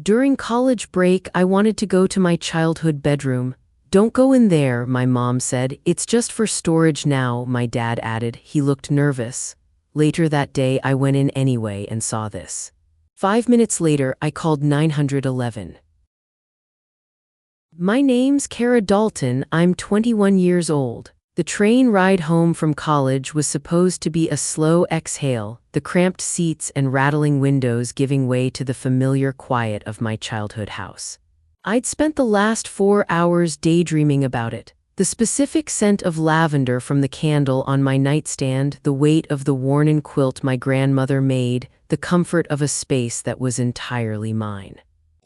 During college break, I wanted to go to my childhood bedroom. Don't go in there, my mom said. It's just for storage now, my dad added. He looked nervous. Later that day, I went in anyway and saw this. 5 minutes later, I called 911. My name's Kara Dalton. I'm 21 years old. The train ride home from college was supposed to be a slow exhale, the cramped seats and rattling windows giving way to the familiar quiet of my childhood house. I'd spent the last 4 hours daydreaming about it. The specific scent of lavender from the candle on my nightstand, the weight of the worn-in quilt my grandmother made, the comfort of a space that was entirely mine.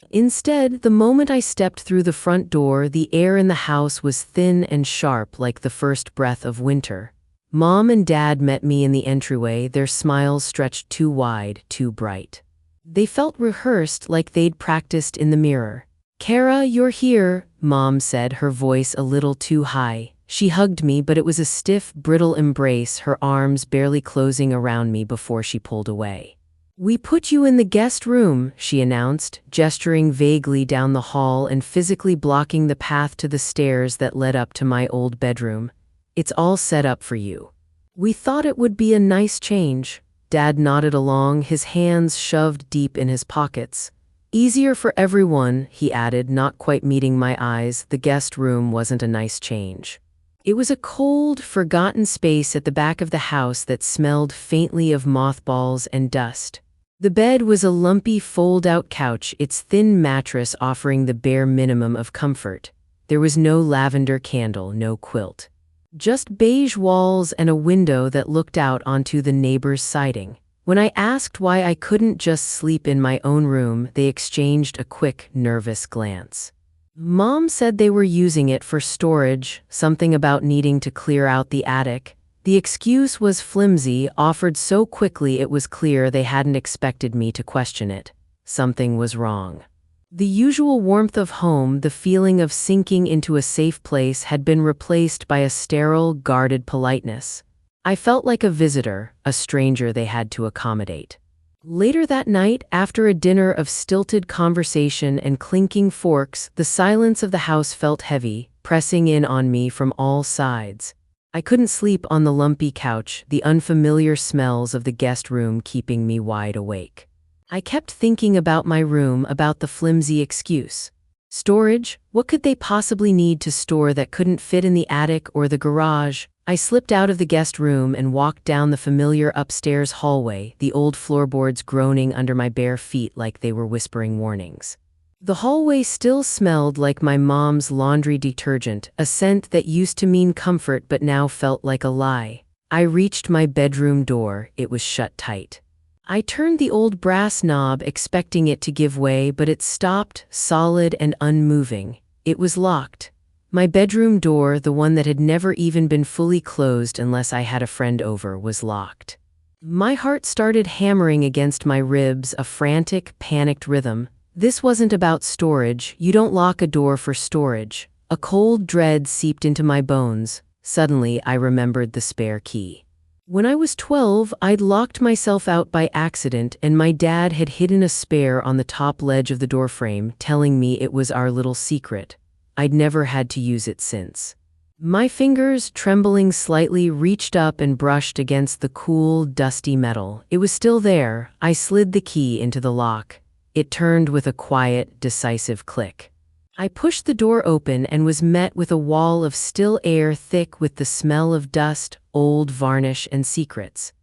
Instead, the moment I stepped through the front door, the air in the house was thin and sharp like the first breath of winter. Mom and Dad met me in the entryway, their smiles stretched too wide, too bright. They felt rehearsed, like they'd practiced in the mirror. "Kara, you're here," Mom said, her voice a little too high. She hugged me, but it was a stiff, brittle embrace, her arms barely closing around me before she pulled away. "We put you in the guest room," she announced, gesturing vaguely down the hall and physically blocking the path to the stairs that led up to my old bedroom. "It's all set up for you. We thought it would be a nice change." Dad nodded along, his hands shoved deep in his pockets. "Easier for everyone," he added, not quite meeting my eyes. The guest room wasn't a nice change. It was a cold, forgotten space at the back of the house that smelled faintly of mothballs and dust. The bed was a lumpy fold-out couch, its thin mattress offering the bare minimum of comfort. There was no lavender candle, no quilt. Just beige walls and a window that looked out onto the neighbor's siding. When I asked why I couldn't just sleep in my own room, they exchanged a quick, nervous glance. Mom said they were using it for storage, something about needing to clear out the attic. The excuse was flimsy, offered so quickly it was clear they hadn't expected me to question it. Something was wrong. The usual warmth of home, the feeling of sinking into a safe place, had been replaced by a sterile, guarded politeness. I felt like a visitor, a stranger they had to accommodate. Later that night, after a dinner of stilted conversation and clinking forks, the silence of the house felt heavy, pressing in on me from all sides. I couldn't sleep on the lumpy couch, the unfamiliar smells of the guest room keeping me wide awake. I kept thinking about my room, about the flimsy excuse. Storage? What could they possibly need to store that couldn't fit in the attic or the garage? I slipped out of the guest room and walked down the familiar upstairs hallway, the old floorboards groaning under my bare feet like they were whispering warnings. The hallway still smelled like my mom's laundry detergent, a scent that used to mean comfort but now felt like a lie. I reached my bedroom door, it was shut tight. I turned the old brass knob, expecting it to give way, but it stopped, solid and unmoving. It was locked. My bedroom door, the one that had never even been fully closed unless I had a friend over, was locked. My heart started hammering against my ribs, a frantic, panicked rhythm. This wasn't about storage. You don't lock a door for storage. A cold dread seeped into my bones. Suddenly, I remembered the spare key. When I was 12, I'd locked myself out by accident, and my dad had hidden a spare on the top ledge of the doorframe, telling me it was our little secret. I'd never had to use it since. My fingers, trembling slightly, reached up and brushed against the cool, dusty metal. It was still there. I slid the key into the lock. It turned with a quiet, decisive click. I pushed the door open and was met with a wall of still air thick with the smell of dust, old varnish, and secrets.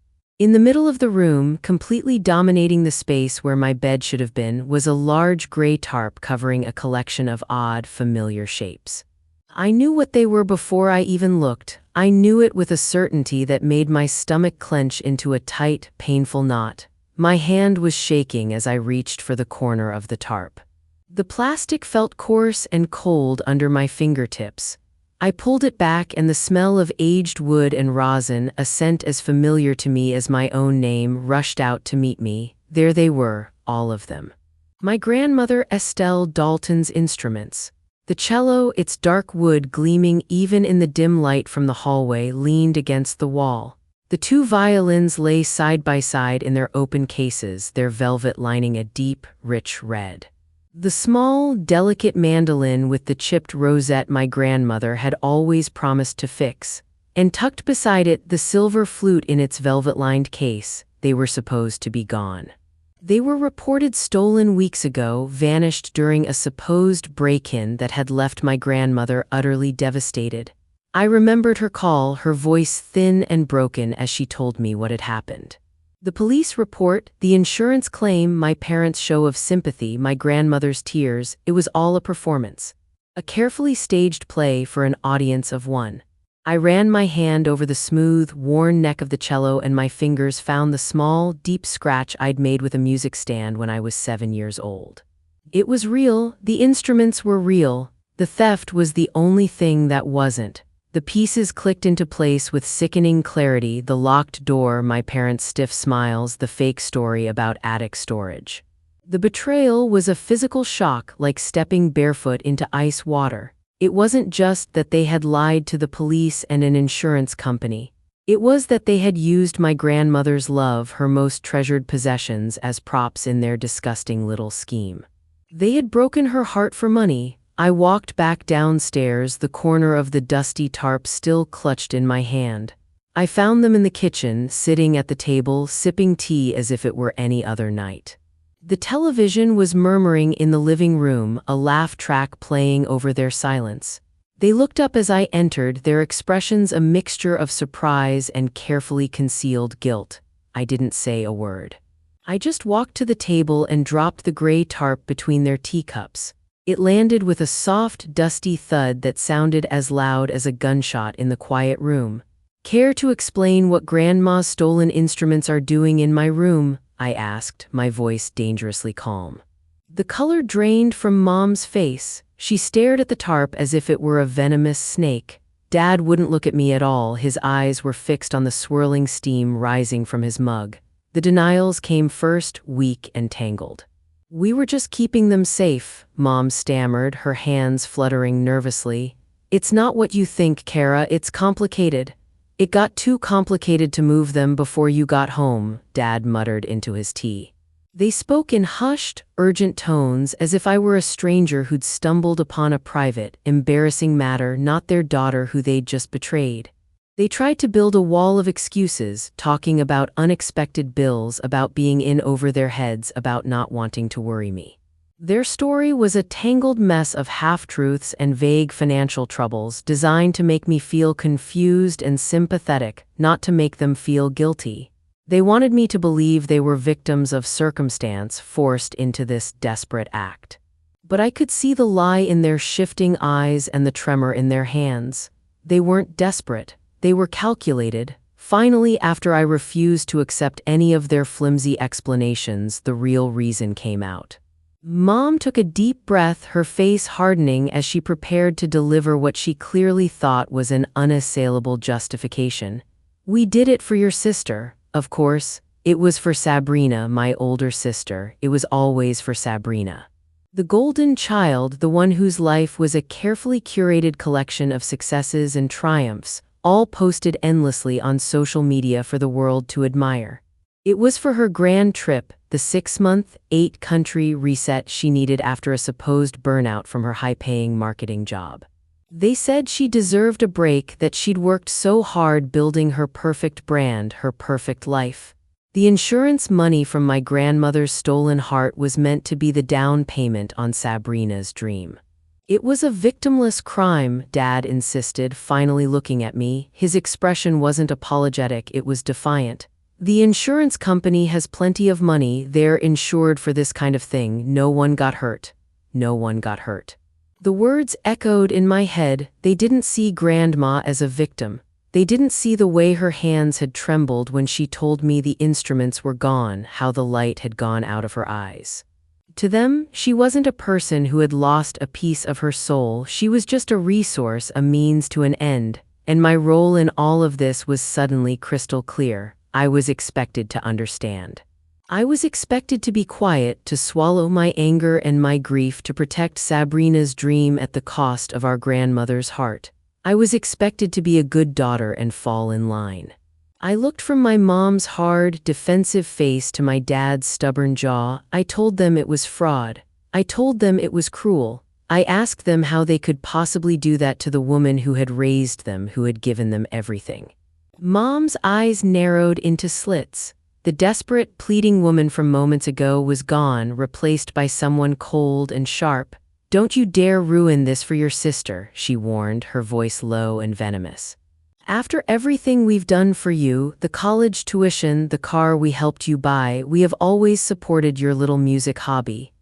In the middle of the room, completely dominating the space where my bed should have been, was a large gray tarp covering a collection of odd, familiar shapes. I knew what they were before I even looked. I knew it with a certainty that made my stomach clench into a tight, painful knot. My hand was shaking as I reached for the corner of the tarp. The plastic felt coarse and cold under my fingertips. I pulled it back, and the smell of aged wood and rosin, a scent as familiar to me as my own name, rushed out to meet me. There they were, all of them. My grandmother Estelle Dalton's instruments. The cello, its dark wood gleaming even in the dim light from the hallway, leaned against the wall. The two violins lay side by side in their open cases, their velvet lining a deep, rich red. The small, delicate mandolin with the chipped rosette my grandmother had always promised to fix, and tucked beside it the silver flute in its velvet-lined case. They were supposed to be gone. They were reported stolen weeks ago, vanished during a supposed break-in that had left my grandmother utterly devastated. I remembered her call, her voice thin and broken as she told me what had happened. The police report, the insurance claim, my parents' show of sympathy, my grandmother's tears, it was all a performance. A carefully staged play for an audience of one. I ran my hand over the smooth, worn neck of the cello and my fingers found the small, deep scratch I'd made with a music stand when I was 7 years old. It was real, the instruments were real, the theft was the only thing that wasn't. The pieces clicked into place with sickening clarity, the locked door, my parents' stiff smiles, the fake story about attic storage. The betrayal was a physical shock, like stepping barefoot into ice water. It wasn't just that they had lied to the police and an insurance company. It was that they had used my grandmother's love, her most treasured possessions, as props in their disgusting little scheme. They had broken her heart for money. I walked back downstairs, the corner of the dusty tarp still clutched in my hand. I found them in the kitchen, sitting at the table, sipping tea as if it were any other night. The television was murmuring in the living room, a laugh track playing over their silence. They looked up as I entered, their expressions a mixture of surprise and carefully concealed guilt. I didn't say a word. I just walked to the table and dropped the gray tarp between their teacups. It landed with a soft, dusty thud that sounded as loud as a gunshot in the quiet room. "Care to explain what Grandma's stolen instruments are doing in my room?" I asked, my voice dangerously calm. The color drained from Mom's face. She stared at the tarp as if it were a venomous snake. Dad wouldn't look at me at all. His eyes were fixed on the swirling steam rising from his mug. The denials came first, weak and tangled. "We were just keeping them safe," Mom stammered, her hands fluttering nervously. "It's not what you think, Kara, it's complicated. It got too complicated to move them before you got home," Dad muttered into his tea. They spoke in hushed, urgent tones as if I were a stranger who'd stumbled upon a private, embarrassing matter, not their daughter who they'd just betrayed. They tried to build a wall of excuses, talking about unexpected bills, about being in over their heads, about not wanting to worry me. Their story was a tangled mess of half-truths and vague financial troubles designed to make me feel confused and sympathetic, not to make them feel guilty. They wanted me to believe they were victims of circumstance forced into this desperate act. But I could see the lie in their shifting eyes and the tremor in their hands. They weren't desperate. They were calculated. Finally, after I refused to accept any of their flimsy explanations, the real reason came out. Mom took a deep breath, her face hardening as she prepared to deliver what she clearly thought was an unassailable justification. "We did it for your sister. Of course, it was for Sabrina, my older sister. It was always for Sabrina. The golden child, the one whose life was a carefully curated collection of successes and triumphs, all posted endlessly on social media for the world to admire. It was for her grand trip, the 6-month, 8-country reset she needed after a supposed burnout from her high-paying marketing job. They said she deserved a break, that she'd worked so hard building her perfect brand, her perfect life. The insurance money from my grandmother's stolen heart was meant to be the down payment on Sabrina's dream. It was a victimless crime, Dad insisted, finally looking at me. His expression wasn't apologetic, it was defiant. "The insurance company has plenty of money, they're insured for this kind of thing. No one got hurt. No one got hurt." The words echoed in my head. They didn't see Grandma as a victim. They didn't see the way her hands had trembled when she told me the instruments were gone, how the light had gone out of her eyes. To them, she wasn't a person who had lost a piece of her soul. She was just a resource, a means to an end. And my role in all of this was suddenly crystal clear. I was expected to understand. I was expected to be quiet, to swallow my anger and my grief, to protect Sabrina's dream at the cost of our grandmother's heart. I was expected to be a good daughter and fall in line. I looked from my mom's hard, defensive face to my dad's stubborn jaw. I told them it was fraud. I told them it was cruel. I asked them how they could possibly do that to the woman who had raised them, who had given them everything. Mom's eyes narrowed into slits. The desperate, pleading woman from moments ago was gone, replaced by someone cold and sharp. "Don't you dare ruin this for your sister," she warned, her voice low and venomous. "After everything we've done for you, the college tuition, the car we helped you buy, we have always supported your little music hobby."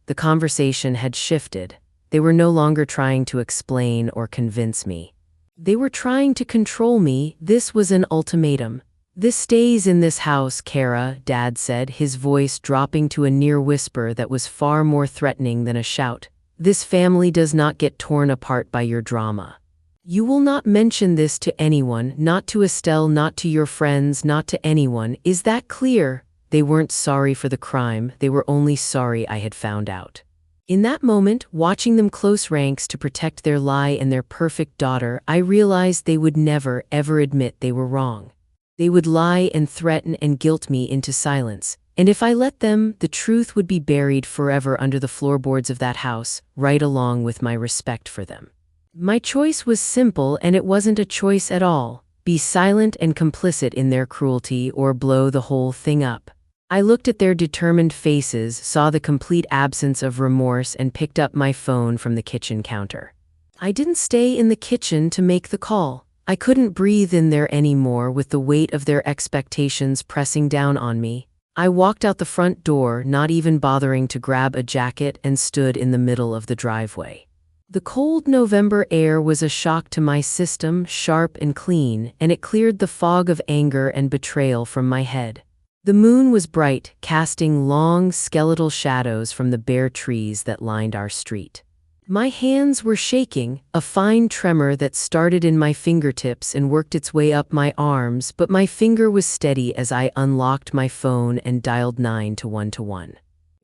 The conversation had shifted. They were no longer trying to explain or convince me. They were trying to control me. This was an ultimatum. "This stays in this house, Kara," Dad said, his voice dropping to a near whisper that was far more threatening than a shout. "This family does not get torn apart by your drama. You will not mention this to anyone, not to Estelle, not to your friends, not to anyone. Is that clear?" They weren't sorry for the crime, they were only sorry I had found out. In that moment, watching them close ranks to protect their lie and their perfect daughter, I realized they would never, ever admit they were wrong. They would lie and threaten and guilt me into silence. And if I let them, the truth would be buried forever under the floorboards of that house, right along with my respect for them. My choice was simple, and it wasn't a choice at all. Be silent and complicit in their cruelty, or blow the whole thing up. I looked at their determined faces, saw the complete absence of remorse, and picked up my phone from the kitchen counter. I didn't stay in the kitchen to make the call. I couldn't breathe in there anymore with the weight of their expectations pressing down on me. I walked out the front door, not even bothering to grab a jacket, and stood in the middle of the driveway. The cold November air was a shock to my system, sharp and clean, and it cleared the fog of anger and betrayal from my head. The moon was bright, casting long, skeletal shadows from the bare trees that lined our street. My hands were shaking, a fine tremor that started in my fingertips and worked its way up my arms, but my finger was steady as I unlocked my phone and dialed 911.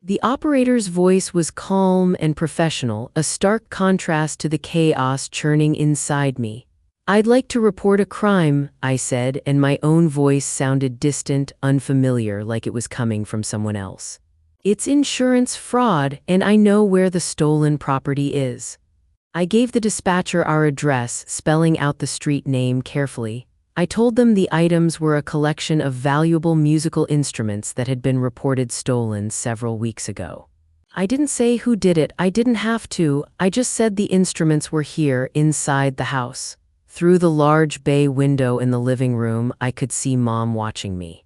The operator's voice was calm and professional, a stark contrast to the chaos churning inside me. "I'd like to report a crime," I said, and my own voice sounded distant, unfamiliar, like it was coming from someone else. "It's insurance fraud, and I know where the stolen property is." I gave the dispatcher our address, spelling out the street name carefully. I told them the items were a collection of valuable musical instruments that had been reported stolen several weeks ago. I didn't say who did it, I didn't have to, I just said the instruments were here, inside the house. Through the large bay window in the living room, I could see Mom watching me.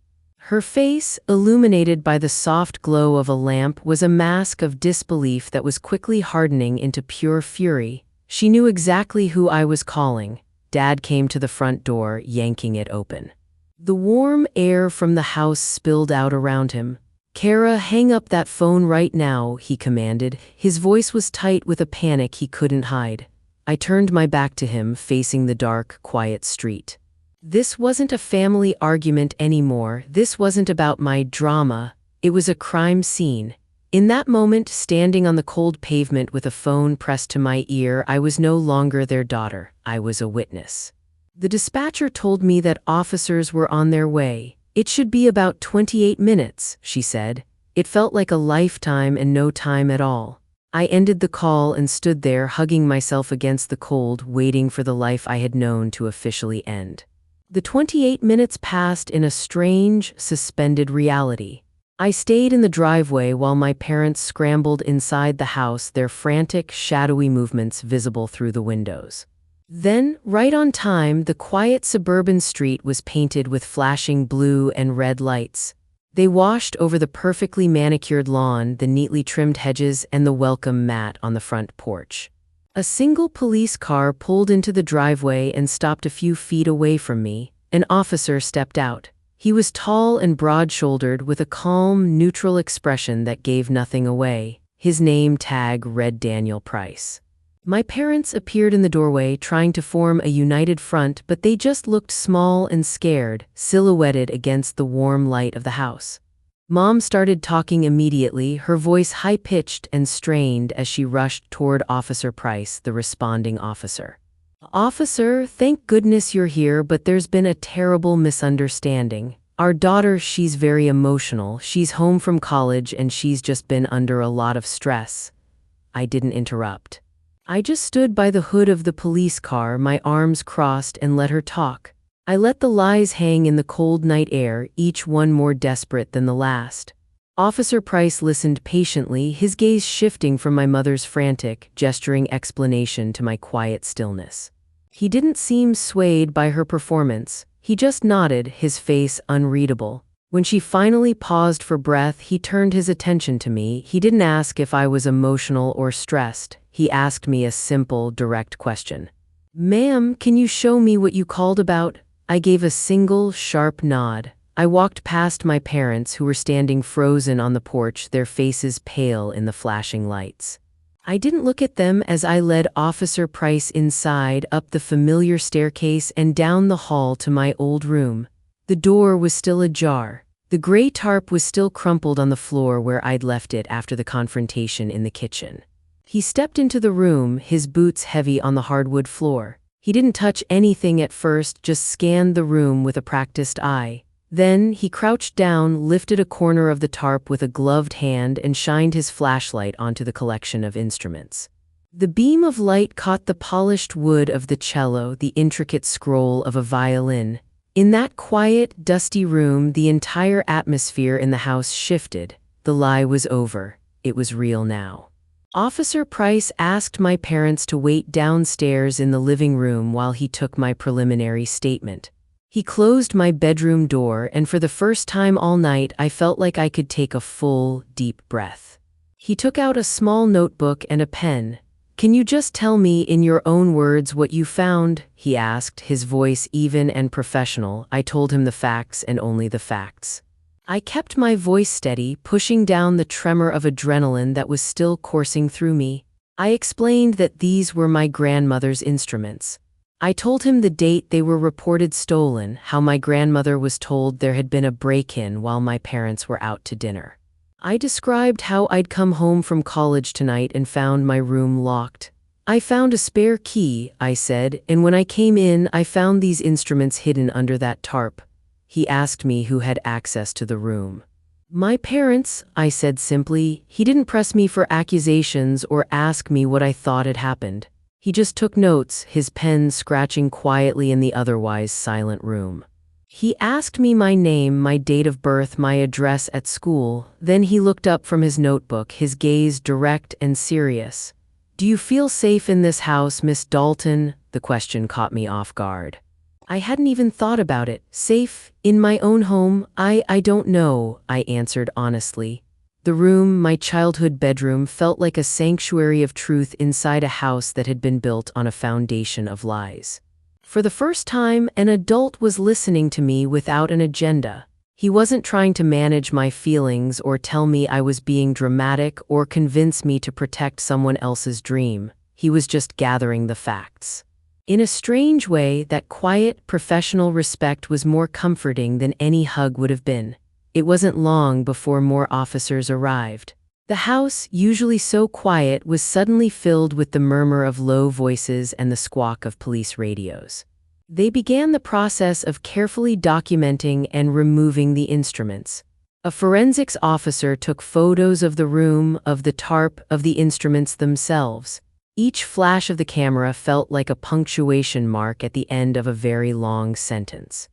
Her face, illuminated by the soft glow of a lamp, was a mask of disbelief that was quickly hardening into pure fury. She knew exactly who I was calling. Dad came to the front door, yanking it open. The warm air from the house spilled out around him. "Kara, hang up that phone right now," he commanded. His voice was tight with a panic he couldn't hide. I turned my back to him, facing the dark, quiet street. This wasn't a family argument anymore. This wasn't about my drama. It was a crime scene. In that moment, standing on the cold pavement with a phone pressed to my ear, I was no longer their daughter. I was a witness. The dispatcher told me that officers were on their way. "It should be about 28 minutes, she said. It felt like a lifetime and no time at all. I ended the call and stood there, hugging myself against the cold, waiting for the life I had known to officially end. The 28 minutes passed in a strange, suspended reality. I stayed in the driveway while my parents scrambled inside the house, their frantic, shadowy movements visible through the windows. Then, right on time, the quiet suburban street was painted with flashing blue and red lights. They washed over the perfectly manicured lawn, the neatly trimmed hedges, and the welcome mat on the front porch. A single police car pulled into the driveway and stopped a few feet away from me. An officer stepped out. He was tall and broad-shouldered, with a calm, neutral expression that gave nothing away. His name tag read Daniel Price. My parents appeared in the doorway, trying to form a united front, but they just looked small and scared, silhouetted against the warm light of the house. Mom started talking immediately, her voice high-pitched and strained as she rushed toward Officer Price, the responding officer. "Officer, thank goodness you're here, but there's been a terrible misunderstanding. Our daughter, she's very emotional. She's home from college and she's just been under a lot of stress. I didn't interrupt. I just stood by the hood of the police car, my arms crossed, and let her talk. I let the lies hang in the cold night air, each one more desperate than the last. Officer Price listened patiently, his gaze shifting from my mother's frantic, gesturing explanation to my quiet stillness. He didn't seem swayed by her performance. He just nodded, his face unreadable. When she finally paused for breath, he turned his attention to me. He didn't ask if I was emotional or stressed. He asked me a simple, direct question. "Ma'am, can you show me what you called about?" I gave a single, sharp nod. I walked past my parents, who were standing frozen on the porch, their faces pale in the flashing lights. I didn't look at them as I led Officer Price inside, up the familiar staircase, and down the hall to my old room. The door was still ajar. The gray tarp was still crumpled on the floor where I'd left it after the confrontation in the kitchen. He stepped into the room, his boots heavy on the hardwood floor. He didn't touch anything at first, just scanned the room with a practiced eye. Then he crouched down, lifted a corner of the tarp with a gloved hand, and shined his flashlight onto the collection of instruments. The beam of light caught the polished wood of the cello, the intricate scroll of a violin. In that quiet, dusty room, the entire atmosphere in the house shifted. The lie was over. It was real now. Officer Price asked my parents to wait downstairs in the living room while he took my preliminary statement. He closed my bedroom door, and for the first time all night, I felt like I could take a full, deep breath. He took out a small notebook and a pen. "Can you just tell me in your own words what you found?" he asked, his voice even and professional. I told him the facts and only the facts. I kept my voice steady, pushing down the tremor of adrenaline that was still coursing through me. I explained that these were my grandmother's instruments. I told him the date they were reported stolen, how my grandmother was told there had been a break-in while my parents were out to dinner. I described how I'd come home from college tonight and found my room locked. "I found a spare key," I said, "and when I came in, I found these instruments hidden under that tarp." He asked me who had access to the room. "My parents," I said simply. He didn't press me for accusations or ask me what I thought had happened. He just took notes, his pen scratching quietly in the otherwise silent room. He asked me my name, my date of birth, my address at school. Then he looked up from his notebook, his gaze direct and serious. "Do you feel safe in this house, Miss Dalton?" The question caught me off guard. I hadn't even thought about it. "Safe? In my own home? I don't know," I answered honestly. The room, my childhood bedroom, felt like a sanctuary of truth inside a house that had been built on a foundation of lies. For the first time, an adult was listening to me without an agenda. He wasn't trying to manage my feelings or tell me I was being dramatic or convince me to protect someone else's dream. He was just gathering the facts. In a strange way, that quiet, professional respect was more comforting than any hug would have been. It wasn't long before more officers arrived. The house, usually so quiet, was suddenly filled with the murmur of low voices and the squawk of police radios. They began the process of carefully documenting and removing the instruments. A forensics officer took photos of the room, of the tarp, of the instruments themselves. Each flash of the camera felt like a punctuation mark at the end of a very long sentence.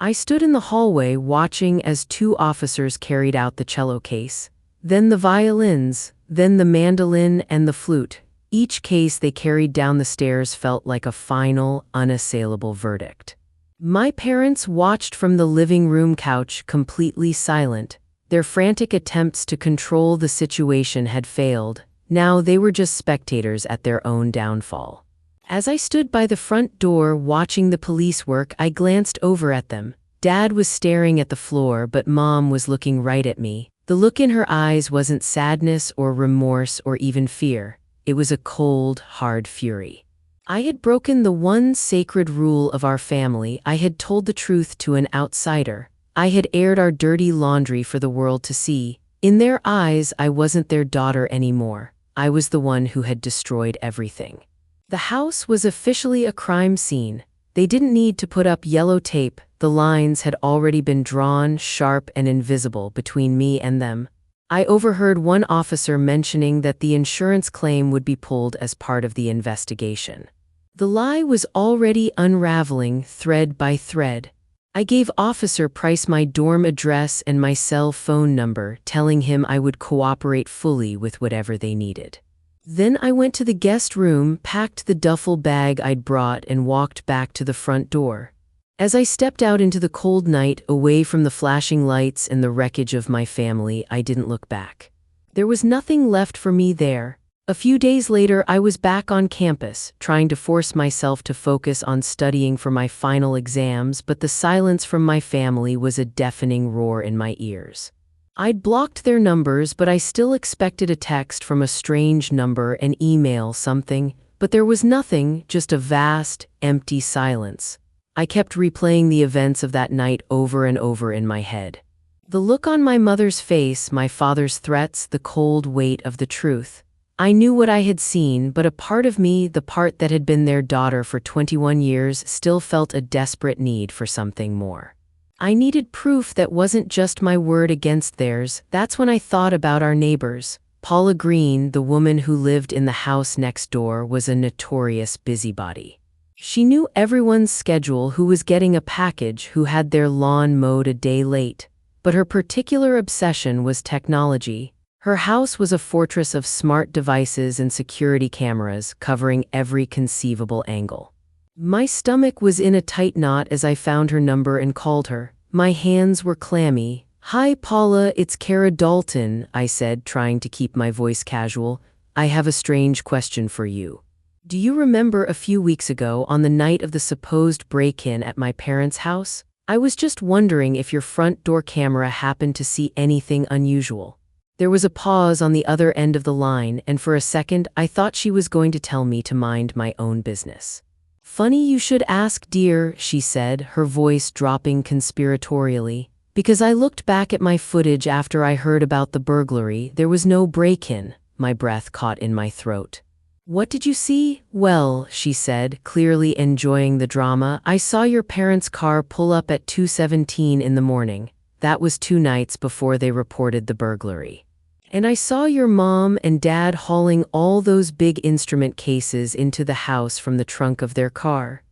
I stood in the hallway watching as two officers carried out the cello case, then the violins, then the mandolin and the flute. Each case they carried down the stairs felt like a final, unassailable verdict. My parents watched from the living room couch, completely silent. Their frantic attempts to control the situation had failed. Now they were just spectators at their own downfall. As I stood by the front door watching the police work, I glanced over at them. Dad was staring at the floor, but Mom was looking right at me. The look in her eyes wasn't sadness or remorse or even fear. It was a cold, hard fury. I had broken the one sacred rule of our family. I had told the truth to an outsider. I had aired our dirty laundry for the world to see. In their eyes, I wasn't their daughter anymore. I was the one who had destroyed everything. The house was officially a crime scene. They didn't need to put up yellow tape. The lines had already been drawn, sharp and invisible, between me and them. I overheard one officer mentioning that the insurance claim would be pulled as part of the investigation. The lie was already unraveling thread by thread. I gave Officer Price my dorm address and my cell phone number, telling him I would cooperate fully with whatever they needed. Then I went to the guest room, packed the duffel bag I'd brought, and walked back to the front door. As I stepped out into the cold night, away from the flashing lights and the wreckage of my family, I didn't look back. There was nothing left for me there. A few days later, I was back on campus, trying to force myself to focus on studying for my final exams, but the silence from my family was a deafening roar in my ears. I'd blocked their numbers, but I still expected a text from a strange number, an email, something. But there was nothing, just a vast, empty silence. I kept replaying the events of that night over and over in my head. The look on my mother's face, my father's threats, the cold weight of the truth. I knew what I had seen, but a part of me, the part that had been their daughter for 21 years, still felt a desperate need for something more. I needed proof that wasn't just my word against theirs. That's when I thought about our neighbors. Paula Green, the woman who lived in the house next door, was a notorious busybody. She knew everyone's schedule, who was getting a package, who had their lawn mowed a day late. But her particular obsession was technology. Her house was a fortress of smart devices and security cameras covering every conceivable angle. My stomach was in a tight knot as I found her number and called her. My hands were clammy. "Hi, Paula, it's Kara Dalton," I said, trying to keep my voice casual. "I have a strange question for you. Do you remember a few weeks ago, on the night of the supposed break-in at my parents' house? I was just wondering if your front door camera happened to see anything unusual." There was a pause on the other end of the line, and for a second I thought she was going to tell me to mind my own business. "Funny you should ask, dear," she said, her voice dropping conspiratorially. "Because I looked back at my footage after I heard about the burglary. There was no break-in." My breath caught in my throat. "What did you see?" "Well," she said, clearly enjoying the drama, "I saw your parents' car pull up at 2:17 in the morning. That was 2 nights before they reported the burglary. And I saw your mom and dad hauling all those big instrument cases into the house from the trunk of their car."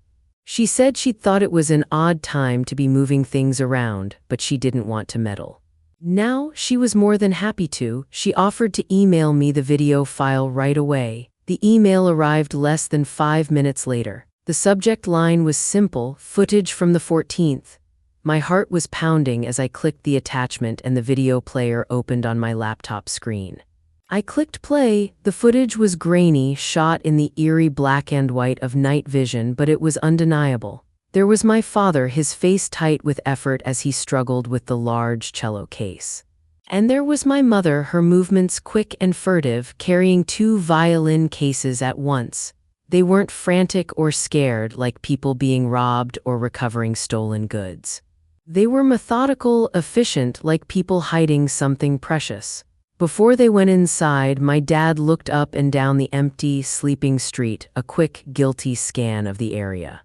She said she'd thought it was an odd time to be moving things around, but she didn't want to meddle. Now, she was more than happy to. She offered to email me the video file right away. The email arrived less than 5 minutes later. The subject line was simple: footage from the 14th. My heart was pounding as I clicked the attachment and the video player opened on my laptop screen. I clicked play. The footage was grainy, shot in the eerie black and white of night vision, but it was undeniable. There was my father, his face tight with effort as he struggled with the large cello case. And there was my mother, her movements quick and furtive, carrying 2 violin cases at once. They weren't frantic or scared like people being robbed or recovering stolen goods. They were methodical, efficient, like people hiding something precious. Before they went inside, my dad looked up and down the empty, sleeping street, a quick, guilty scan of the area.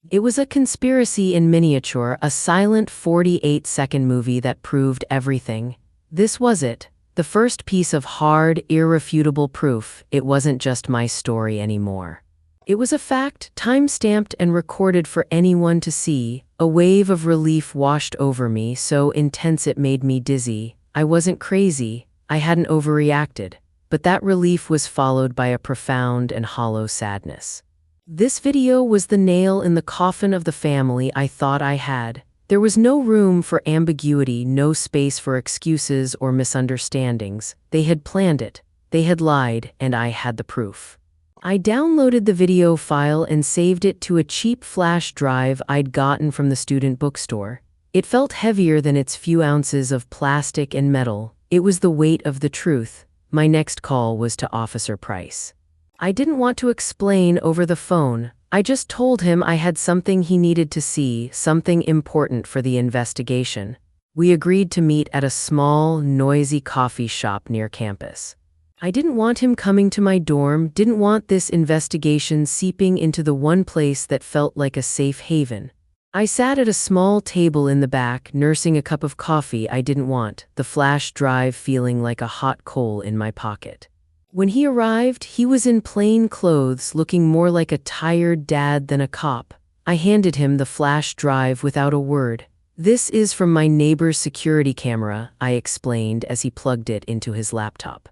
It was a conspiracy in miniature, a silent 48-second movie that proved everything. This was it, the first piece of hard, irrefutable proof. It wasn't just my story anymore. It was a fact, time-stamped and recorded for anyone to see. A wave of relief washed over me, so intense it made me dizzy. I wasn't crazy, I hadn't overreacted, but that relief was followed by a profound and hollow sadness. This video was the nail in the coffin of the family I thought I had. There was no room for ambiguity, no space for excuses or misunderstandings. They had planned it, they had lied, and I had the proof. I downloaded the video file and saved it to a cheap flash drive I'd gotten from the student bookstore. It felt heavier than its few ounces of plastic and metal. It was the weight of the truth. My next call was to Officer Price. I didn't want to explain over the phone. I just told him I had something he needed to see, something important for the investigation. We agreed to meet at a small, noisy coffee shop near campus. I didn't want him coming to my dorm, didn't want this investigation seeping into the one place that felt like a safe haven. I sat at a small table in the back, nursing a cup of coffee I didn't want, the flash drive feeling like a hot coal in my pocket. When he arrived, he was in plain clothes, looking more like a tired dad than a cop. I handed him the flash drive without a word. "This is from my neighbor's security camera," I explained as he plugged it into his laptop.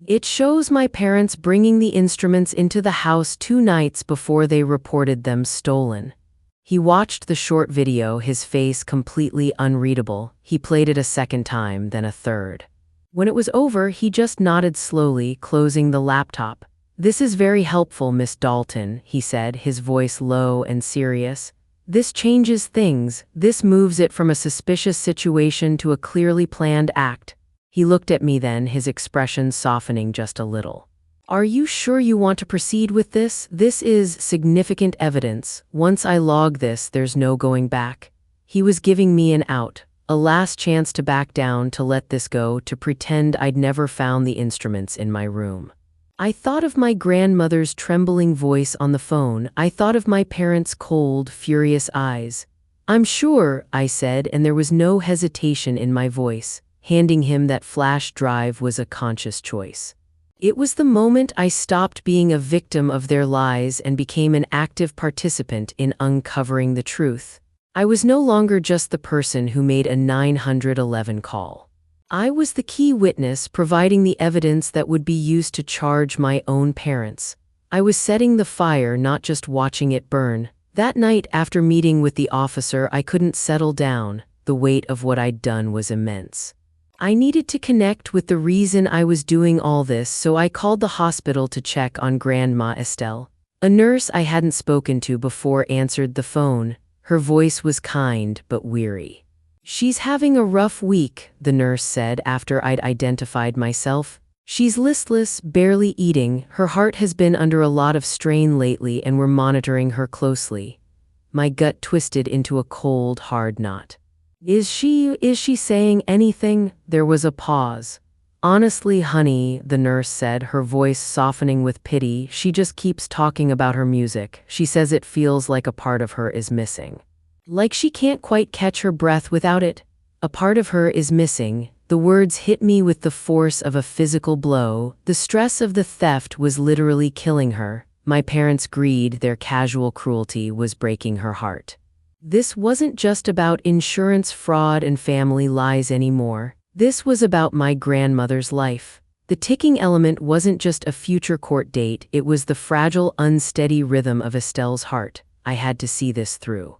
"It shows my parents bringing the instruments into the house 2 nights before they reported them stolen." He watched the short video, his face completely unreadable. He played it a second time, then a third. When it was over, he just nodded slowly, closing the laptop. "This is very helpful, Miss Dalton," he said, his voice low and serious. "This changes things. This moves it from a suspicious situation to a clearly planned act." He looked at me then, his expression softening just a little. "Are you sure you want to proceed with this? This is significant evidence. Once I log this, there's no going back." He was giving me an out, a last chance to back down, to let this go, to pretend I'd never found the instruments in my room. I thought of my grandmother's trembling voice on the phone. I thought of my parents' cold, furious eyes. "I'm sure," I said, and there was no hesitation in my voice. Handing him that flash drive was a conscious choice. It was the moment I stopped being a victim of their lies and became an active participant in uncovering the truth. I was no longer just the person who made a 911 call. I was the key witness, providing the evidence that would be used to charge my own parents. I was setting the fire, not just watching it burn. That night, after meeting with the officer, I couldn't settle down. The weight of what I'd done was immense. I needed to connect with the reason I was doing all this, so I called the hospital to check on Grandma Estelle. A nurse I hadn't spoken to before answered the phone. Her voice was kind but weary. "She's having a rough week," the nurse said after I'd identified myself. "She's listless, barely eating. Her heart has been under a lot of strain lately, and we're monitoring her closely." My gut twisted into a cold, hard knot. Is she saying anything?" There was a pause. "Honestly, honey," the nurse said, her voice softening with pity, "she just keeps talking about her music. She says it feels like a part of her is missing. Like she can't quite catch her breath without it. A part of her is missing." The words hit me with the force of a physical blow. The stress of the theft was literally killing her. My parents' greed, their casual cruelty, was breaking her heart. This wasn't just about insurance fraud and family lies anymore. This was about my grandmother's life. The ticking element wasn't just a future court date, it was the fragile, unsteady rhythm of Estelle's heart. I had to see this through.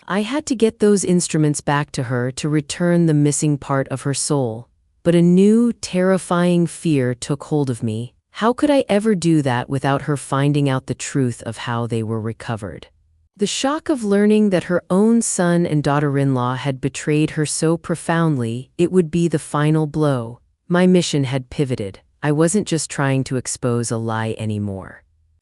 I had to get those instruments back to her, to return the missing part of her soul. But a new, terrifying fear took hold of me. How could I ever do that without her finding out the truth of how they were recovered? The shock of learning that her own son and daughter-in-law had betrayed her so profoundly, it would be the final blow. My mission had pivoted. I wasn't just trying to expose a lie anymore.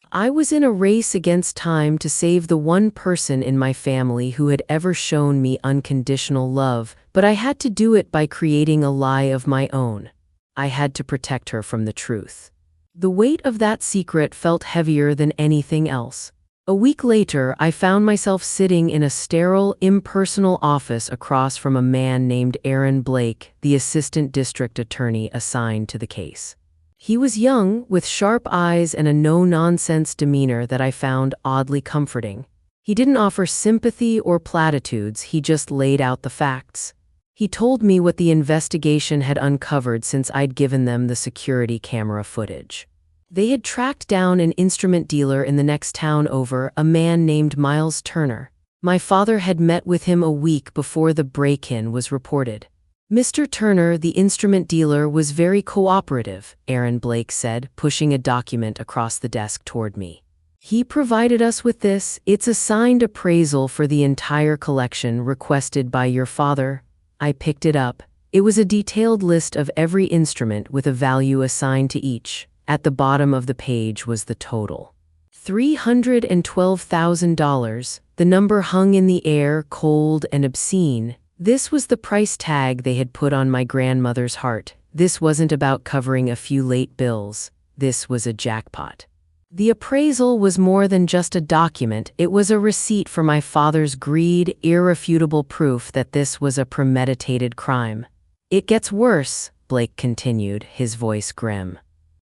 I was in a race against time to save the one person in my family who had ever shown me unconditional love, but I had to do it by creating a lie of my own. I had to protect her from the truth. The weight of that secret felt heavier than anything else. A week later, I found myself sitting in a sterile, impersonal office across from a man named Aaron Blake, the assistant district attorney assigned to the case. He was young, with sharp eyes and a no-nonsense demeanor that I found oddly comforting. He didn't offer sympathy or platitudes, he just laid out the facts. He told me what the investigation had uncovered since I'd given them the security camera footage. They had tracked down an instrument dealer in the next town over, a man named Miles Turner. My father had met with him a week before the break-in was reported. Mr. Turner, the instrument dealer, was very cooperative, Aaron Blake said, pushing a document across the desk toward me. He provided us with this. It's a signed appraisal for the entire collection requested by your father. I picked it up. It was a detailed list of every instrument with a value assigned to each. At the bottom of the page was the total. $312,000. The number hung in the air, cold and obscene. This was the price tag they had put on my grandmother's heart. This wasn't about covering a few late bills. This was a jackpot. The appraisal was more than just a document, it was a receipt for my father's greed, irrefutable proof that this was a premeditated crime. It gets worse, Blake continued, his voice grim.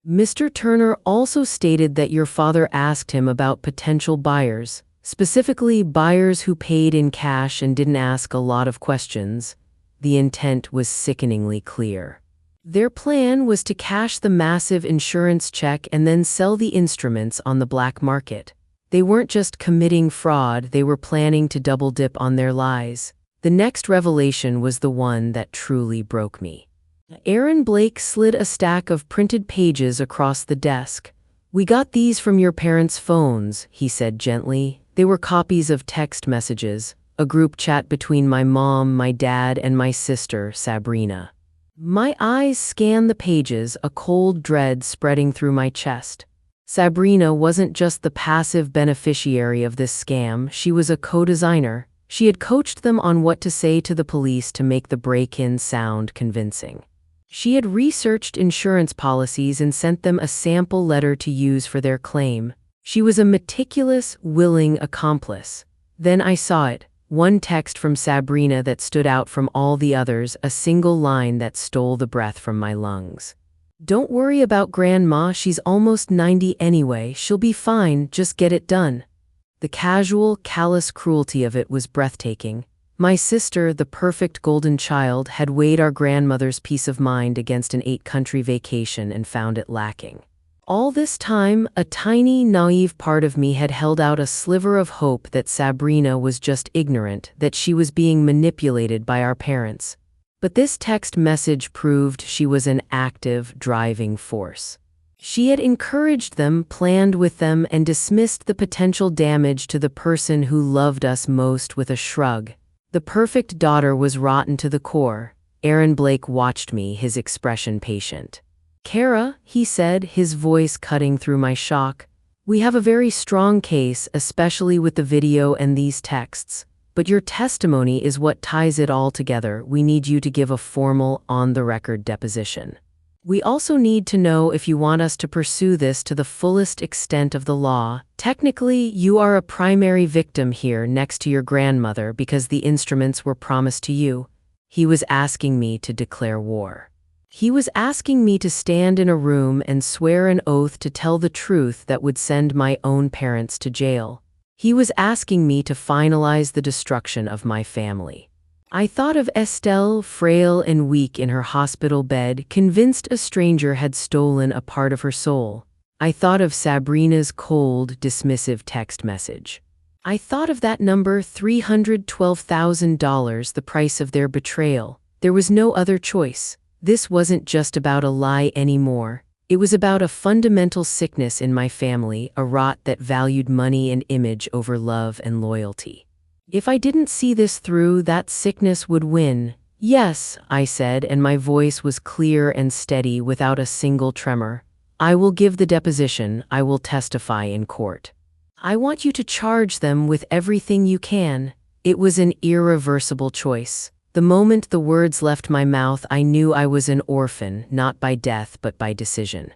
Mr. Turner also stated that your father asked him about potential buyers, specifically buyers who paid in cash and didn't ask a lot of questions. The intent was sickeningly clear. Their plan was to cash the massive insurance check and then sell the instruments on the black market. They weren't just committing fraud, they were planning to double dip on their lies. The next revelation was the one that truly broke me. Aaron Blake slid a stack of printed pages across the desk. "We got these from your parents' phones," he said gently. They were copies of text messages, a group chat between my mom, my dad, and my sister, Sabrina. My eyes scanned the pages, a cold dread spreading through my chest. Sabrina wasn't just the passive beneficiary of this scam, she was a co-designer. She had coached them on what to say to the police to make the break-in sound convincing. She had researched insurance policies and sent them a sample letter to use for their claim. She was a meticulous, willing accomplice. Then I saw it. One text from Sabrina that stood out from all the others, a single line that stole the breath from my lungs. "Don't worry about Grandma, she's almost 90 anyway, she'll be fine, just get it done." The casual, callous cruelty of it was breathtaking. My sister, the perfect golden child, had weighed our grandmother's peace of mind against an 8-country vacation and found it lacking. All this time, a tiny, naive part of me had held out a sliver of hope that Sabrina was just ignorant, that she was being manipulated by our parents. But this text message proved she was an active, driving force. She had encouraged them, planned with them, and dismissed the potential damage to the person who loved us most with a shrug. The perfect daughter was rotten to the core. Aaron Blake watched me, his expression patient. "Kara," he said, his voice cutting through my shock, "we have a very strong case, especially with the video and these texts. But your testimony is what ties it all together. We need you to give a formal, on-the-record deposition. We also need to know if you want us to pursue this to the fullest extent of the law. Technically, you are a primary victim here next to your grandmother because the instruments were promised to you." He was asking me to declare war. He was asking me to stand in a room and swear an oath to tell the truth that would send my own parents to jail. He was asking me to finalize the destruction of my family. I thought of Estelle, frail and weak in her hospital bed, convinced a stranger had stolen a part of her soul. I thought of Sabrina's cold, dismissive text message. I thought of that number, $312,000, the price of their betrayal. There was no other choice. This wasn't just about a lie anymore. It was about a fundamental sickness in my family, a rot that valued money and image over love and loyalty. If I didn't see this through, that sickness would win. "Yes," I said, and my voice was clear and steady without a single tremor. "I will give the deposition. I will testify in court. I want you to charge them with everything you can." It was an irreversible choice. The moment the words left my mouth, I knew I was an orphan, not by death but by decision.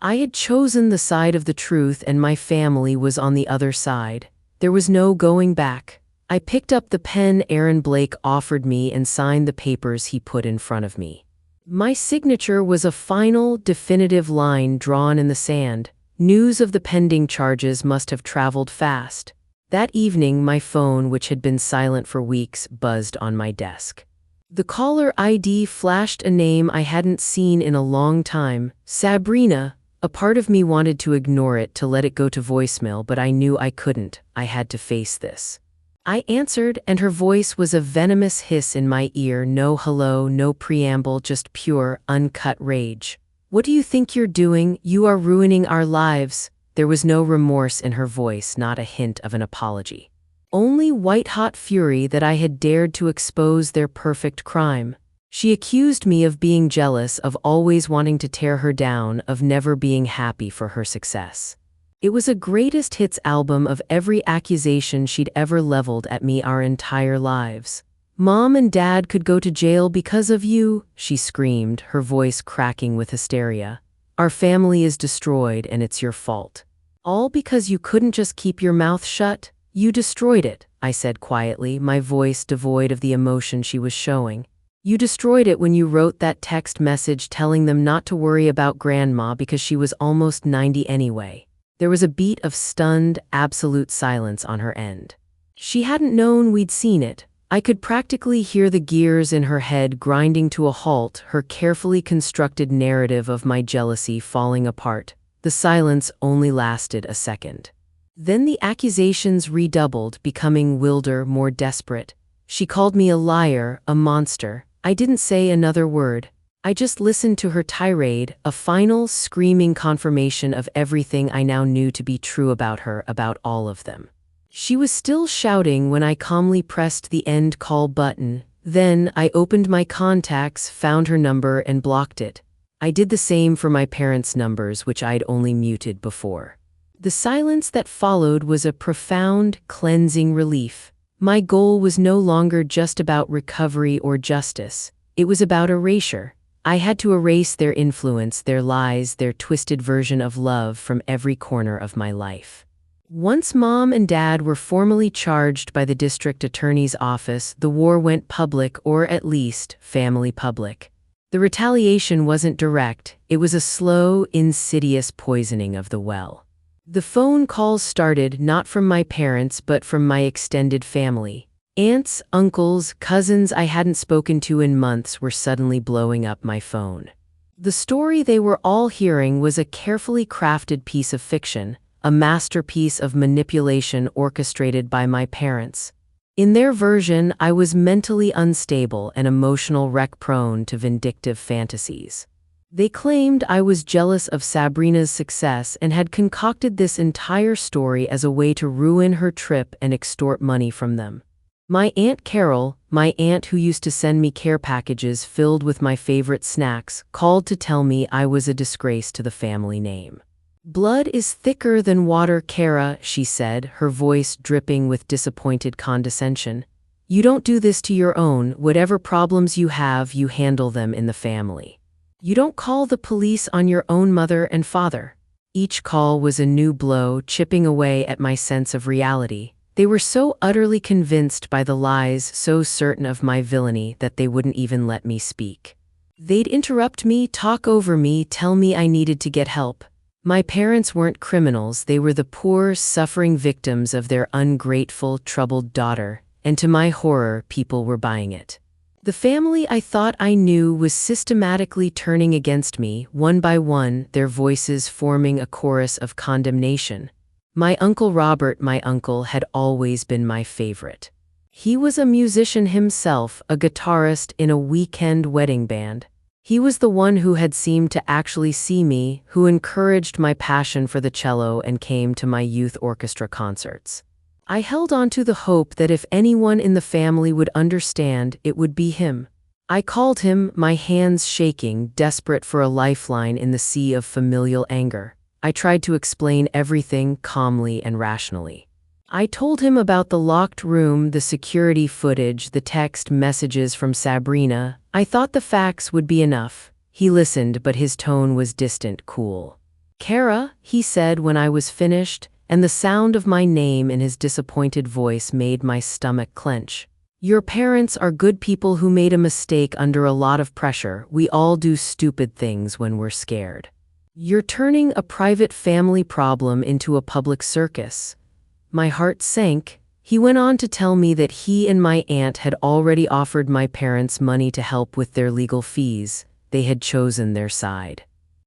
I had chosen the side of the truth and my family was on the other side. There was no going back. I picked up the pen Aaron Blake offered me and signed the papers he put in front of me. My signature was a final, definitive line drawn in the sand. News of the pending charges must have traveled fast. That evening, my phone, which had been silent for weeks, buzzed on my desk. The caller ID flashed a name I hadn't seen in a long time, Sabrina. A part of me wanted to ignore it, to let it go to voicemail, but I knew I couldn't. I had to face this. I answered, and her voice was a venomous hiss in my ear. No hello, no preamble, just pure, uncut rage. "What do you think you're doing? You are ruining our lives." There was no remorse in her voice, not a hint of an apology. Only white-hot fury that I had dared to expose their perfect crime. She accused me of being jealous, of always wanting to tear her down, of never being happy for her success. It was a greatest hits album of every accusation she'd ever leveled at me our entire lives. "Mom and Dad could go to jail because of you," she screamed, her voice cracking with hysteria. "Our family is destroyed and it's your fault." All because you couldn't just keep your mouth shut? You destroyed it, I said quietly, my voice devoid of the emotion she was showing. You destroyed it when you wrote that text message telling them not to worry about Grandma because she was almost 90 anyway. There was a beat of stunned, absolute silence on her end. She hadn't known we'd seen it. I could practically hear the gears in her head grinding to a halt, her carefully constructed narrative of my jealousy falling apart. The silence only lasted a second. Then the accusations redoubled, becoming wilder, more desperate. She called me a liar, a monster. I didn't say another word. I just listened to her tirade, a final, screaming confirmation of everything I now knew to be true about her, about all of them. She was still shouting when I calmly pressed the end call button. Then I opened my contacts, found her number, and blocked it. I did the same for my parents' numbers, which I'd only muted before. The silence that followed was a profound, cleansing relief. My goal was no longer just about recovery or justice. It was about erasure. I had to erase their influence, their lies, their twisted version of love from every corner of my life. Once Mom and Dad were formally charged by the district attorney's office, the war went public, or at least family public. The retaliation wasn't direct, it was a slow, insidious poisoning of the well. The phone calls started not from my parents but from my extended family. Aunts, uncles, cousins I hadn't spoken to in months were suddenly blowing up my phone. The story they were all hearing was a carefully crafted piece of fiction, a masterpiece of manipulation orchestrated by my parents. In their version, I was mentally unstable and emotional wreck prone to vindictive fantasies. They claimed I was jealous of Sabrina's success and had concocted this entire story as a way to ruin her trip and extort money from them. My Aunt Carol, my aunt who used to send me care packages filled with my favorite snacks, called to tell me I was a disgrace to the family name. "Blood is thicker than water, Kara," she said, her voice dripping with disappointed condescension. "You don't do this to your own. Whatever problems you have, you handle them in the family. You don't call the police on your own mother and father." Each call was a new blow, chipping away at my sense of reality. They were so utterly convinced by the lies, so certain of my villainy, that they wouldn't even let me speak. They'd interrupt me, talk over me, tell me I needed to get help. My parents weren't criminals, they were the poor, suffering victims of their ungrateful, troubled daughter, and to my horror, people were buying it. The family I thought I knew was systematically turning against me, one by one, their voices forming a chorus of condemnation. My Uncle Robert, my uncle, had always been my favorite. He was a musician himself, a guitarist in a weekend wedding band. He was the one who had seemed to actually see me, who encouraged my passion for the cello and came to my youth orchestra concerts. I held on to the hope that if anyone in the family would understand, it would be him. I called him, my hands shaking, desperate for a lifeline in the sea of familial anger. I tried to explain everything calmly and rationally. I told him about the locked room, the security footage, the text messages from Sabrina. I thought the facts would be enough. He listened, but his tone was distant, cool. "Kara," he said when I was finished, and the sound of my name in his disappointed voice made my stomach clench. "Your parents are good people who made a mistake under a lot of pressure. We all do stupid things when we're scared. You're turning a private family problem into a public circus." My heart sank. He went on to tell me that he and my aunt had already offered my parents money to help with their legal fees. They had chosen their side.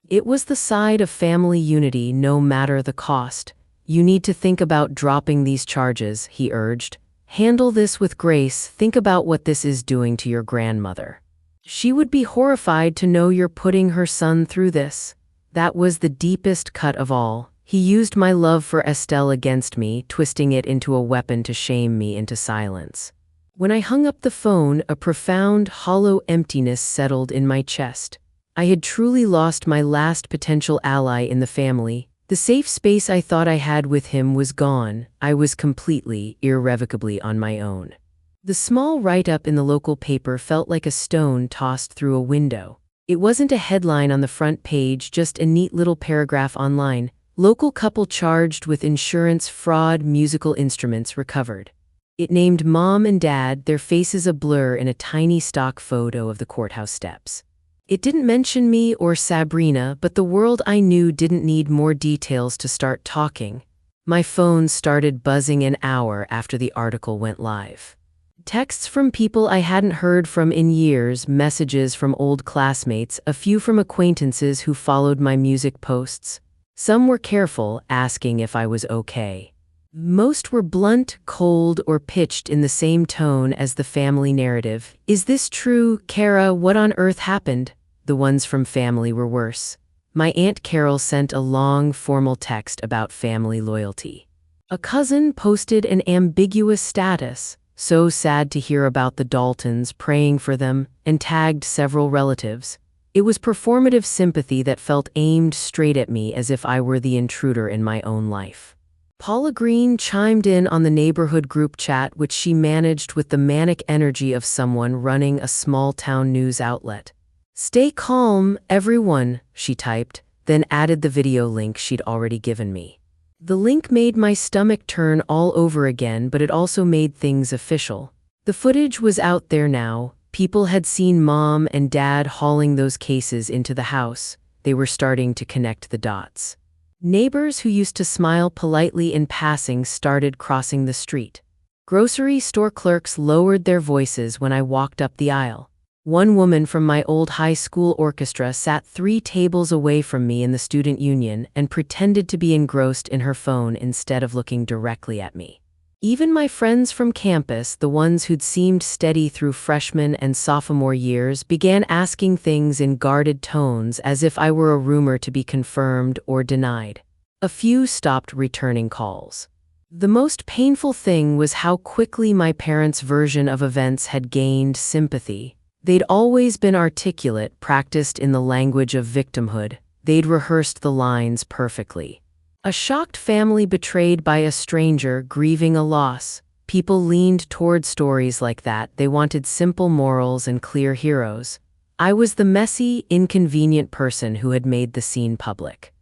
It was the side of family unity, no matter the cost. "You need to think about dropping these charges," he urged. "Handle this with grace. Think about what this is doing to your grandmother. She would be horrified to know you're putting her son through this." That was the deepest cut of all. He used my love for Estelle against me, twisting it into a weapon to shame me into silence. When I hung up the phone, a profound, hollow emptiness settled in my chest. I had truly lost my last potential ally in the family. The safe space I thought I had with him was gone. I was completely, irrevocably on my own. The small write-up in the local paper felt like a stone tossed through a window. It wasn't a headline on the front page, just a neat little paragraph online. Local couple charged with insurance fraud, musical instruments recovered. It named Mom and Dad, their faces a blur in a tiny stock photo of the courthouse steps. It didn't mention me or Sabrina, but the world I knew didn't need more details to start talking. My phone started buzzing an hour after the article went live. Texts from people I hadn't heard from in years, messages from old classmates, a few from acquaintances who followed my music posts. Some were careful, asking if I was okay. Most were blunt, cold, or pitched in the same tone as the family narrative. "Is this true, Kara? What on earth happened?" The ones from family were worse. My Aunt Carol sent a long, formal text about family loyalty. A cousin posted an ambiguous status, "So sad to hear about the Daltons, praying for them," and tagged several relatives. It was performative sympathy that felt aimed straight at me, as if I were the intruder in my own life. Paula Green chimed in on the neighborhood group chat, which she managed with the manic energy of someone running a small-town news outlet. "Stay calm, everyone," she typed, then added the video link she'd already given me. The link made my stomach turn all over again, but it also made things official. The footage was out there now. People had seen Mom and Dad hauling those cases into the house. They were starting to connect the dots. Neighbors who used to smile politely in passing started crossing the street. Grocery store clerks lowered their voices when I walked up the aisle. One woman from my old high school orchestra sat 3 tables away from me in the student union and pretended to be engrossed in her phone instead of looking directly at me. Even my friends from campus, the ones who'd seemed steady through freshman and sophomore years, began asking things in guarded tones as if I were a rumor to be confirmed or denied. A few stopped returning calls. The most painful thing was how quickly my parents' version of events had gained sympathy. They'd always been articulate, practiced in the language of victimhood. They'd rehearsed the lines perfectly. A shocked family betrayed by a stranger, grieving a loss. People leaned toward stories like that. They wanted simple morals and clear heroes. I was the messy, inconvenient person who had made the scene public.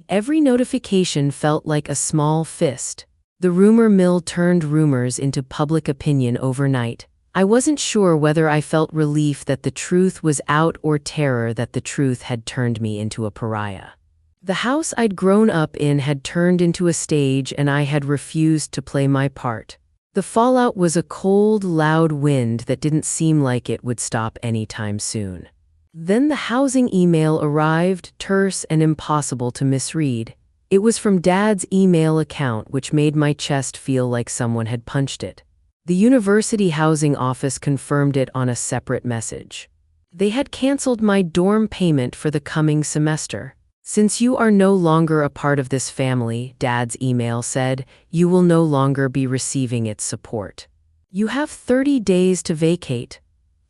Every notification felt like a small fist. The rumor mill turned rumors into public opinion overnight. I wasn't sure whether I felt relief that the truth was out or terror that the truth had turned me into a pariah. The house I'd grown up in had turned into a stage, and I had refused to play my part. The fallout was a cold, loud wind that didn't seem like it would stop anytime soon. Then the housing email arrived, terse and impossible to misread. It was from Dad's email account, which made my chest feel like someone had punched it. The university housing office confirmed it on a separate message. They had canceled my dorm payment for the coming semester. "Since you are no longer a part of this family," Dad's email said, "you will no longer be receiving its support. You have 30 days to vacate."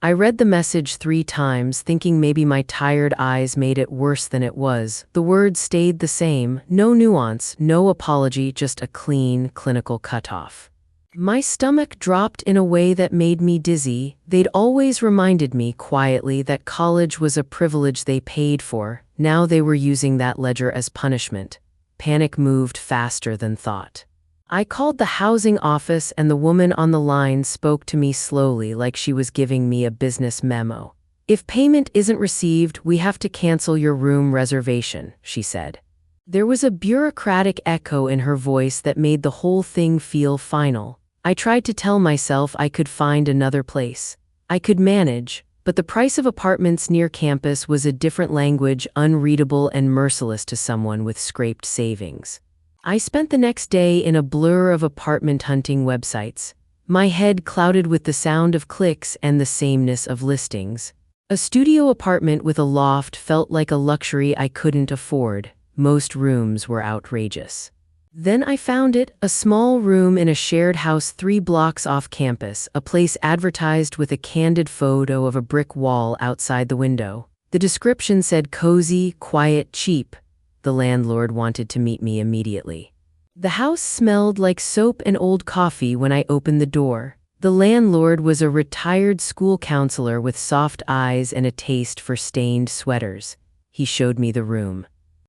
I read the message 3 times, thinking maybe my tired eyes made it worse than it was. The words stayed the same, no nuance, no apology, just a clean, clinical cutoff. My stomach dropped in a way that made me dizzy. They'd always reminded me quietly that college was a privilege they paid for. Now they were using that ledger as punishment. Panic moved faster than thought. I called the housing office, and the woman on the line spoke to me slowly, like she was giving me a business memo. "If payment isn't received, we have to cancel your room reservation," she said. There was a bureaucratic echo in her voice that made the whole thing feel final. I tried to tell myself I could find another place. I could manage, but the price of apartments near campus was a different language, unreadable and merciless to someone with scraped savings. I spent the next day in a blur of apartment hunting websites, my head clouded with the sound of clicks and the sameness of listings. A studio apartment with a loft felt like a luxury I couldn't afford. Most rooms were outrageous. Then I found it, a small room in a shared house 3 blocks off campus, a place advertised with a candid photo of a brick wall outside the window. The description said cozy, quiet, cheap. The landlord wanted to meet me immediately. The house smelled like soap and old coffee when I opened the door. The landlord was a retired school counselor with soft eyes and a taste for stained sweaters. He showed me the room.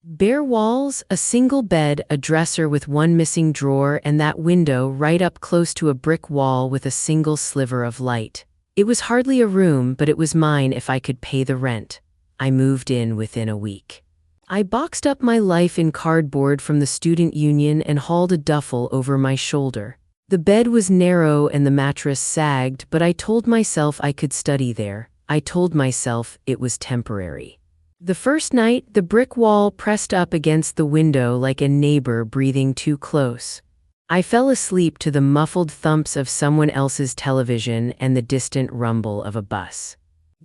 Bare walls, a single bed, a dresser with one missing drawer, and that window right up close to a brick wall with a single sliver of light. It was hardly a room, but it was mine if I could pay the rent. I moved in within a week. I boxed up my life in cardboard from the student union and hauled a duffel over my shoulder. The bed was narrow and the mattress sagged, but I told myself I could study there. I told myself it was temporary. The first night, the brick wall pressed up against the window like a neighbor breathing too close. I fell asleep to the muffled thumps of someone else's television and the distant rumble of a bus.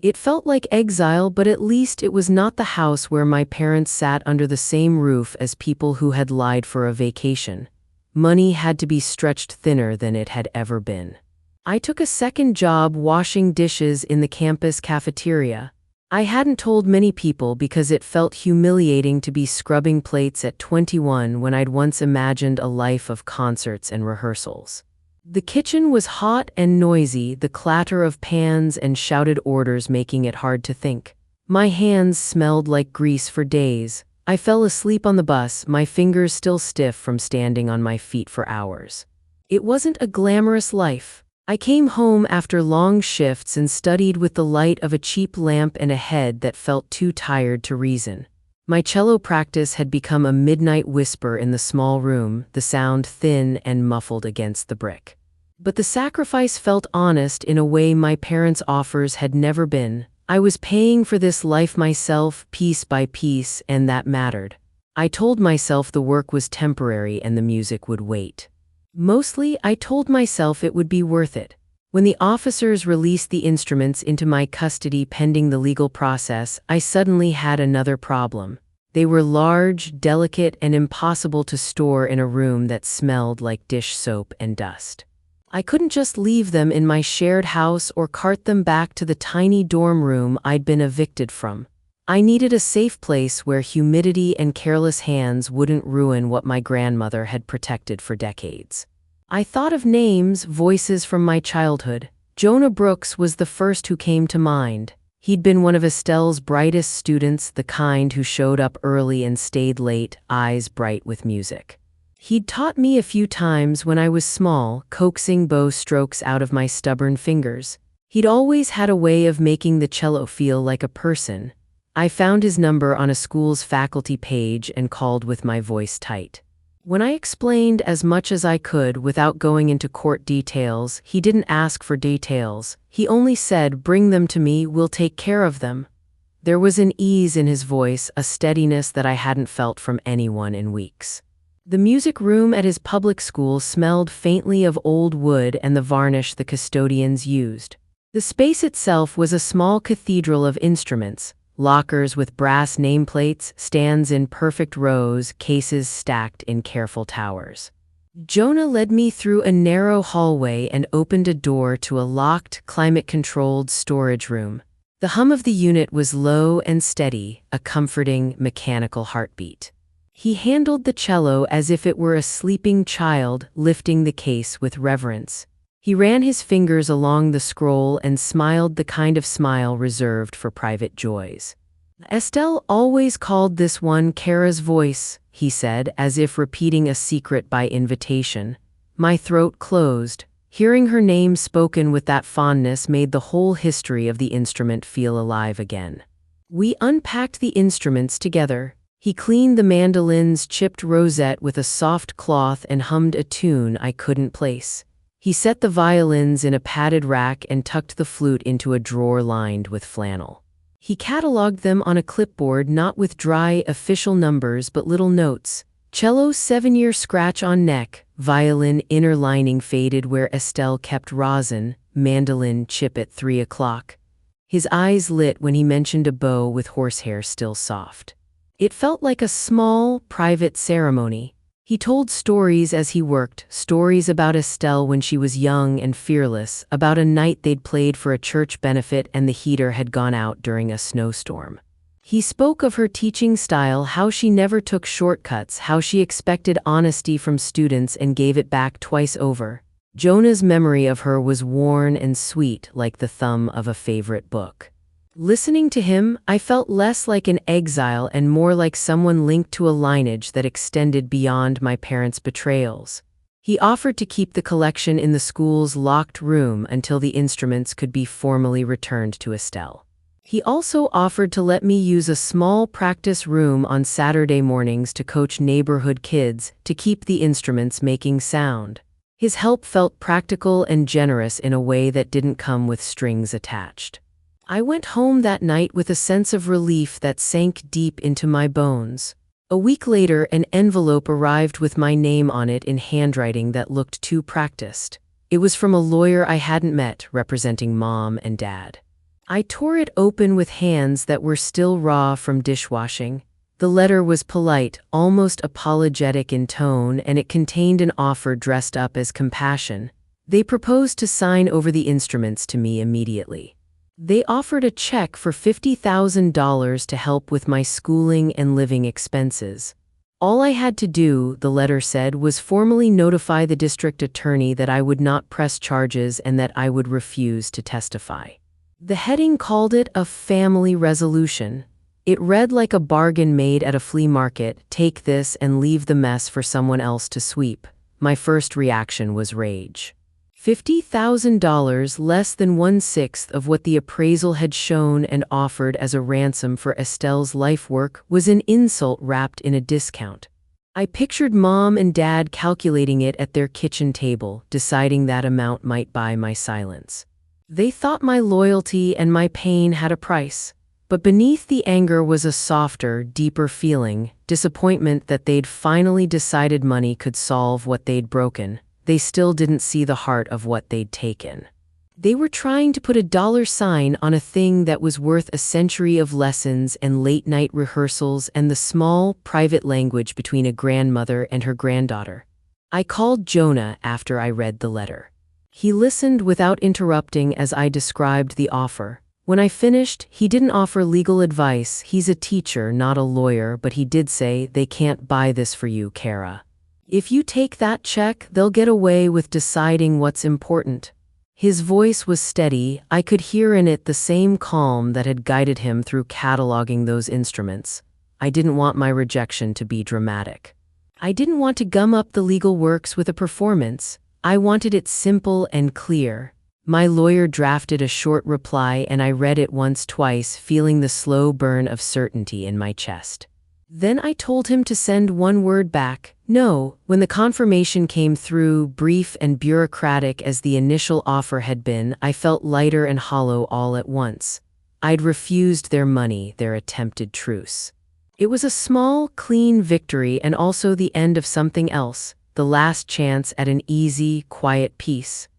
It felt like exile, but at least it was not the house where my parents sat under the same roof as people who had lied for a vacation. Money had to be stretched thinner than it had ever been. I took a second job washing dishes in the campus cafeteria. I hadn't told many people because it felt humiliating to be scrubbing plates at 21 when I'd once imagined a life of concerts and rehearsals. The kitchen was hot and noisy, the clatter of pans and shouted orders making it hard to think. My hands smelled like grease for days. I fell asleep on the bus, my fingers still stiff from standing on my feet for hours. It wasn't a glamorous life. I came home after long shifts and studied with the light of a cheap lamp and a head that felt too tired to reason. My cello practice had become a midnight whisper in the small room, the sound thin and muffled against the brick. But the sacrifice felt honest in a way my parents' offers had never been. I was paying for this life myself, piece by piece, and that mattered. I told myself the work was temporary and the music would wait. Mostly, I told myself it would be worth it. When the officers released the instruments into my custody pending the legal process, I suddenly had another problem. They were large, delicate, and impossible to store in a room that smelled like dish soap and dust. I couldn't just leave them in my shared house or cart them back to the tiny dorm room I'd been evicted from. I needed a safe place where humidity and careless hands wouldn't ruin what my grandmother had protected for decades. I thought of names, voices from my childhood. Jonah Brooks was the first who came to mind. He'd been one of Estelle's brightest students, the kind who showed up early and stayed late, eyes bright with music. He'd taught me a few times when I was small, coaxing bow strokes out of my stubborn fingers. He'd always had a way of making the cello feel like a person. I found his number on a school's faculty page and called with my voice tight. When I explained as much as I could without going into court details, he didn't ask for details. He only said, "Bring them to me, we'll take care of them." There was an ease in his voice, a steadiness that I hadn't felt from anyone in weeks. The music room at his public school smelled faintly of old wood and the varnish the custodians used. The space itself was a small cathedral of instruments. Lockers with brass nameplates, stands in perfect rows, cases stacked in careful towers. Jonah led me through a narrow hallway and opened a door to a locked, climate-controlled storage room. The hum of the unit was low and steady, a comforting, mechanical heartbeat. He handled the cello as if it were a sleeping child, lifting the case with reverence. He ran his fingers along the scroll and smiled the kind of smile reserved for private joys. "Estelle always called this one Kara's voice," he said, as if repeating a secret by invitation. My throat closed. Hearing her name spoken with that fondness made the whole history of the instrument feel alive again. We unpacked the instruments together. He cleaned the mandolin's chipped rosette with a soft cloth and hummed a tune I couldn't place. He set the violins in a padded rack and tucked the flute into a drawer lined with flannel. He catalogued them on a clipboard, not with dry, official numbers but little notes. Cello 7-year scratch on neck, violin inner lining faded where Estelle kept rosin, mandolin chip at 3 o'clock. His eyes lit when he mentioned a bow with horsehair still soft. It felt like a small, private ceremony. He told stories as he worked, stories about Estelle when she was young and fearless, about a night they'd played for a church benefit and the heater had gone out during a snowstorm. He spoke of her teaching style, how she never took shortcuts, how she expected honesty from students and gave it back twice over. Jonah's memory of her was worn and sweet like the thumb of a favorite book. Listening to him, I felt less like an exile and more like someone linked to a lineage that extended beyond my parents' betrayals. He offered to keep the collection in the school's locked room until the instruments could be formally returned to Estelle. He also offered to let me use a small practice room on Saturday mornings to coach neighborhood kids to keep the instruments making sound. His help felt practical and generous in a way that didn't come with strings attached. I went home that night with a sense of relief that sank deep into my bones. A week later, an envelope arrived with my name on it in handwriting that looked too practiced. It was from a lawyer I hadn't met, representing Mom and Dad. I tore it open with hands that were still raw from dishwashing. The letter was polite, almost apologetic in tone, and it contained an offer dressed up as compassion. They proposed to sign over the instruments to me immediately. They offered a check for $50,000 to help with my schooling and living expenses. All I had to do, the letter said, was formally notify the district attorney that I would not press charges and that I would refuse to testify. The heading called it a family resolution. It read like a bargain made at a flea market: take this and leave the mess for someone else to sweep. My first reaction was rage. $50,000, less than 1/6 of what the appraisal had shown and offered as a ransom for Estelle's life work, was an insult wrapped in a discount. I pictured Mom and Dad calculating it at their kitchen table, deciding that amount might buy my silence. They thought my loyalty and my pain had a price. But beneath the anger was a softer, deeper feeling, disappointment that they'd finally decided money could solve what they'd broken. They still didn't see the heart of what they'd taken. They were trying to put a dollar sign on a thing that was worth a century of lessons and late-night rehearsals and the small, private language between a grandmother and her granddaughter. I called Jonah after I read the letter. He listened without interrupting as I described the offer. When I finished, he didn't offer legal advice. He's a teacher, not a lawyer, but he did say, "They can't buy this for you, Kara. If you take that check, they'll get away with deciding what's important." His voice was steady. I could hear in it the same calm that had guided him through cataloging those instruments. I didn't want my rejection to be dramatic. I didn't want to gum up the legal works with a performance. I wanted it simple and clear. My lawyer drafted a short reply and I read it once, twice, feeling the slow burn of certainty in my chest. Then I told him to send one word back: no. When the confirmation came through, brief and bureaucratic as the initial offer had been, I felt lighter and hollow all at once. I'd refused their money, their attempted truce. It was a small, clean victory and also the end of something else, the last chance at an easy, quiet peace.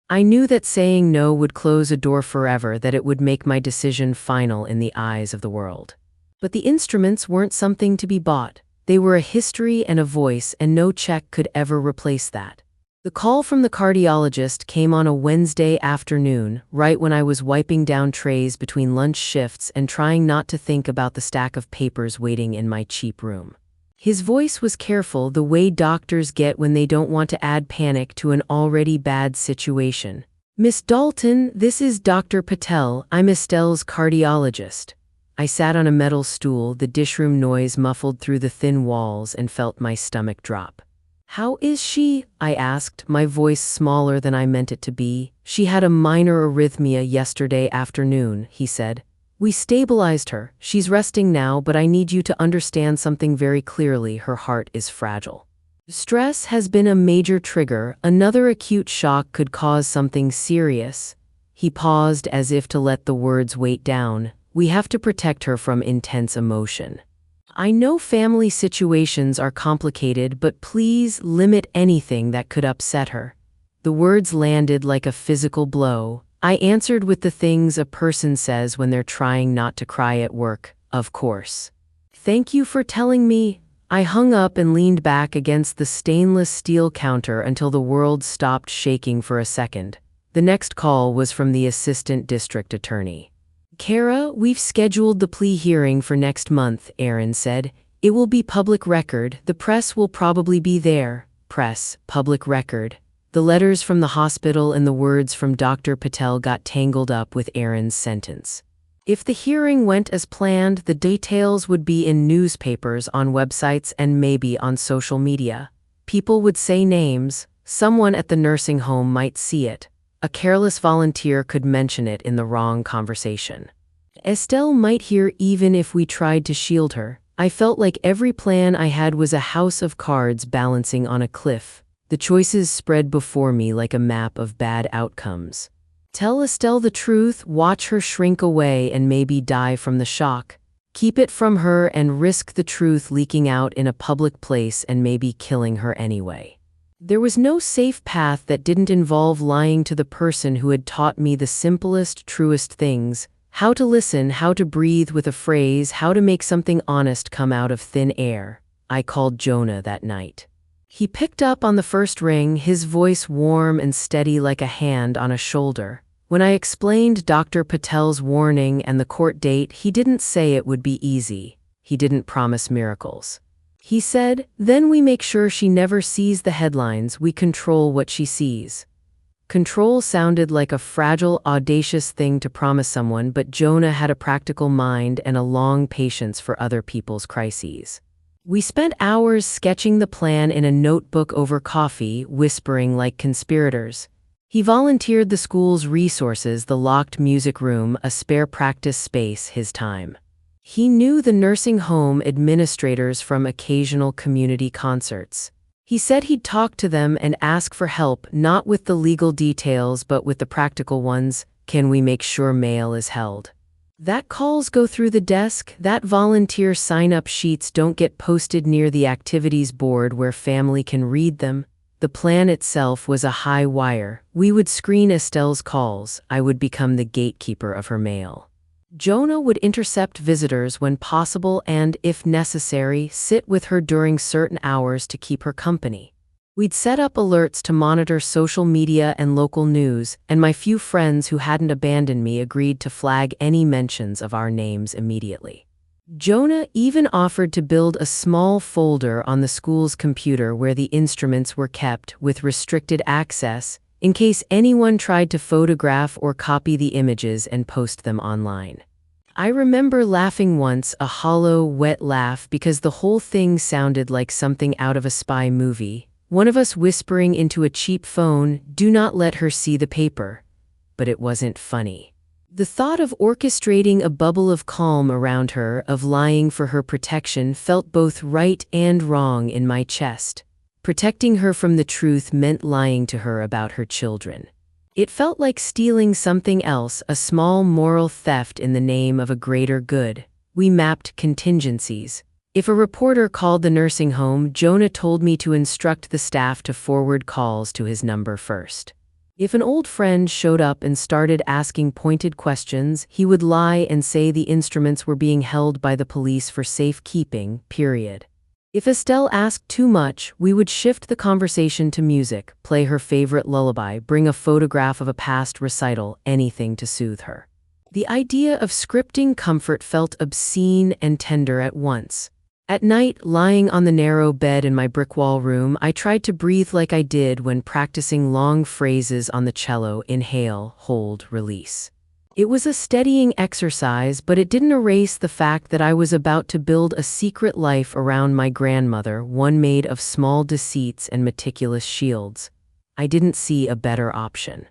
I knew that saying no would close a door forever, that it would make my decision final in the eyes of the world. But the instruments weren't something to be bought. They were a history and a voice, and no check could ever replace that. The call from the cardiologist came on a Wednesday afternoon, right when I was wiping down trays between lunch shifts and trying not to think about the stack of papers waiting in my cheap room. His voice was careful, the way doctors get when they don't want to add panic to an already bad situation. "Miss Dalton, this is Dr. Patel. I'm Estelle's cardiologist." I sat on a metal stool, the dishroom noise muffled through the thin walls, and felt my stomach drop. "How is she?" I asked, my voice smaller than I meant it to be. "She had a minor arrhythmia yesterday afternoon," he said. "We stabilized her. She's resting now, but I need you to understand something very clearly. Her heart is fragile. Stress has been a major trigger. Another acute shock could cause something serious." He paused as if to let the words weight down. "We have to protect her from intense emotion. I know family situations are complicated, but please limit anything that could upset her." The words landed like a physical blow. I answered with the things a person says when they're trying not to cry at work: "Of course. Thank you for telling me." I hung up and leaned back against the stainless steel counter until the world stopped shaking for a second. The next call was from the assistant district attorney. "Kara, we've scheduled the plea hearing for next month," Aaron said. "It will be public record. The press will probably be there." Press, public record. The letters from the hospital and the words from Dr. Patel got tangled up with Aaron's sentence. If the hearing went as planned, the details would be in newspapers, on websites, and maybe on social media. People would say names, someone at the nursing home might see it. A careless volunteer could mention it in the wrong conversation. Estelle might hear even if we tried to shield her. I felt like every plan I had was a house of cards balancing on a cliff. The choices spread before me like a map of bad outcomes. Tell Estelle the truth, watch her shrink away and maybe die from the shock. Keep it from her and risk the truth leaking out in a public place and maybe killing her anyway. There was no safe path that didn't involve lying to the person who had taught me the simplest, truest things: how to listen, how to breathe with a phrase, how to make something honest come out of thin air. I called Jonah that night. He picked up on the first ring, his voice warm and steady like a hand on a shoulder. When I explained Dr. Patel's warning and the court date, he didn't say it would be easy. He didn't promise miracles. He said, "Then we make sure she never sees the headlines, we control what she sees." Control sounded like a fragile, audacious thing to promise someone, but Jonah had a practical mind and a long patience for other people's crises. We spent hours sketching the plan in a notebook over coffee, whispering like conspirators. He volunteered the school's resources, the locked music room, a spare practice space, his time. He knew the nursing home administrators from occasional community concerts. He said he'd talk to them and ask for help, not with the legal details but with the practical ones. Can we make sure mail is held? That calls go through the desk, that volunteer sign-up sheets don't get posted near the activities board where family can read them. The plan itself was a high wire. We would screen Estelle's calls. I would become the gatekeeper of her mail. Jonah would intercept visitors when possible and, if necessary, sit with her during certain hours to keep her company. We'd set up alerts to monitor social media and local news, and my few friends who hadn't abandoned me agreed to flag any mentions of our names immediately. Jonah even offered to build a small folder on the school's computer where the instruments were kept, with restricted access, in case anyone tried to photograph or copy the images and post them online. I remember laughing once, a hollow, wet laugh, because the whole thing sounded like something out of a spy movie. One of us whispering into a cheap phone, "Do not let her see the paper." But it wasn't funny. The thought of orchestrating a bubble of calm around her, of lying for her protection, felt both right and wrong in my chest. Protecting her from the truth meant lying to her about her children. It felt like stealing something else, a small moral theft in the name of a greater good. We mapped contingencies. If a reporter called the nursing home, Jonah told me to instruct the staff to forward calls to his number first. If an old friend showed up and started asking pointed questions, he would lie and say the instruments were being held by the police for safekeeping, period. If Estelle asked too much, we would shift the conversation to music, play her favorite lullaby, bring a photograph of a past recital, anything to soothe her. The idea of scripting comfort felt obscene and tender at once. At night, lying on the narrow bed in my brick-wall room, I tried to breathe like I did when practicing long phrases on the cello: inhale, hold, release. It was a steadying exercise, but it didn't erase the fact that I was about to build a secret life around my grandmother, one made of small deceits and meticulous shields. I didn't see a better option.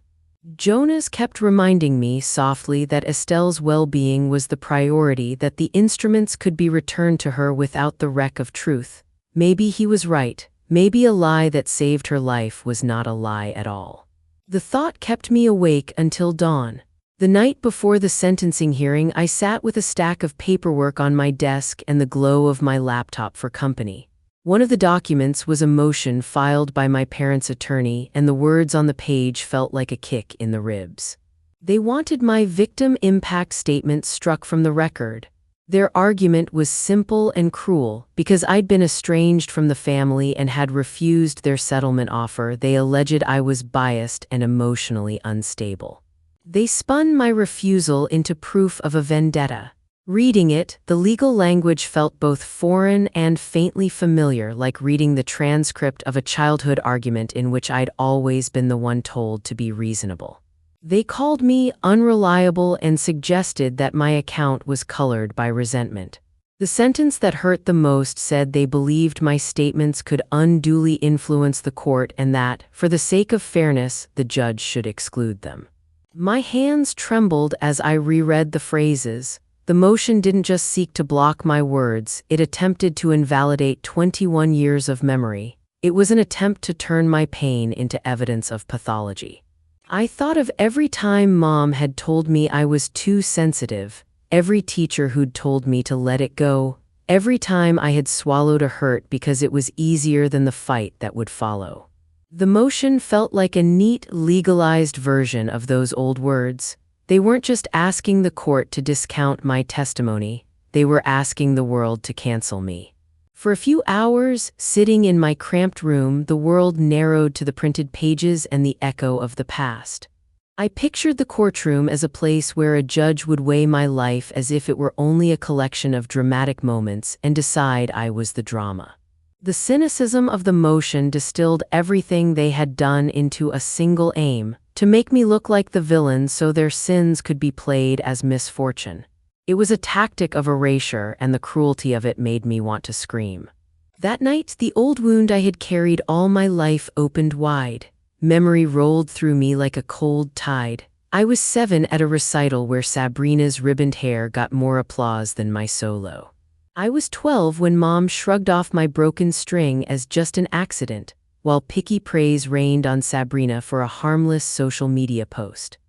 Jonas kept reminding me softly that Estelle's well-being was the priority, that the instruments could be returned to her without the wreck of truth. Maybe he was right. Maybe a lie that saved her life was not a lie at all. The thought kept me awake until dawn. The night before the sentencing hearing, I sat with a stack of paperwork on my desk and the glow of my laptop for company. One of the documents was a motion filed by my parents' attorney, and the words on the page felt like a kick in the ribs. They wanted my victim impact statement struck from the record. Their argument was simple and cruel. Because I'd been estranged from the family and had refused their settlement offer, they alleged I was biased and emotionally unstable. They spun my refusal into proof of a vendetta. Reading it, the legal language felt both foreign and faintly familiar, like reading the transcript of a childhood argument in which I'd always been the one told to be reasonable. They called me unreliable and suggested that my account was colored by resentment. The sentence that hurt the most said they believed my statements could unduly influence the court and that, for the sake of fairness, the judge should exclude them. My hands trembled as I reread the phrases. The motion didn't just seek to block my words, it attempted to invalidate 21 years of memory. It was an attempt to turn my pain into evidence of pathology. I thought of every time Mom had told me I was too sensitive, every teacher who'd told me to let it go, every time I had swallowed a hurt because it was easier than the fight that would follow. The motion felt like a neat, legalized version of those old words. They weren't just asking the court to discount my testimony, they were asking the world to cancel me. For a few hours, sitting in my cramped room, the world narrowed to the printed pages and the echo of the past. I pictured the courtroom as a place where a judge would weigh my life as if it were only a collection of dramatic moments and decide I was the drama. The cynicism of the motion distilled everything they had done into a single aim, to make me look like the villain so their sins could be played as misfortune. It was a tactic of erasure, and the cruelty of it made me want to scream. That night, the old wound I had carried all my life opened wide. Memory rolled through me like a cold tide. I was 7 at a recital where Sabrina's ribboned hair got more applause than my solo. I was 12 when Mom shrugged off my broken string as just an accident, while picky praise rained on Sabrina for a harmless social media post.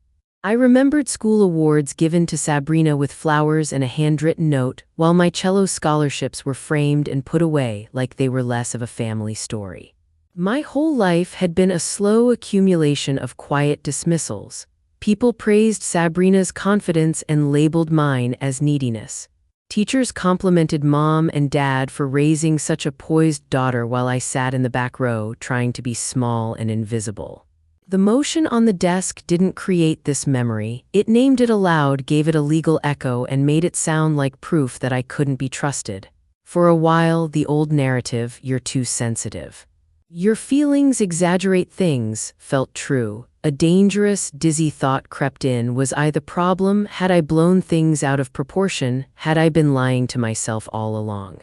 I remembered school awards given to Sabrina with flowers and a handwritten note, while my cello scholarships were framed and put away like they were less of a family story. My whole life had been a slow accumulation of quiet dismissals. People praised Sabrina's confidence and labeled mine as neediness. Teachers complimented Mom and Dad for raising such a poised daughter while I sat in the back row trying to be small and invisible. The motion on the desk didn't create this memory. It named it aloud, gave it a legal echo, and made it sound like proof that I couldn't be trusted. For a while, the old narrative, "You're too sensitive. Your feelings exaggerate things," felt true. A dangerous, dizzy thought crept in. Was I the problem? Had I blown things out of proportion? Had I been lying to myself all along?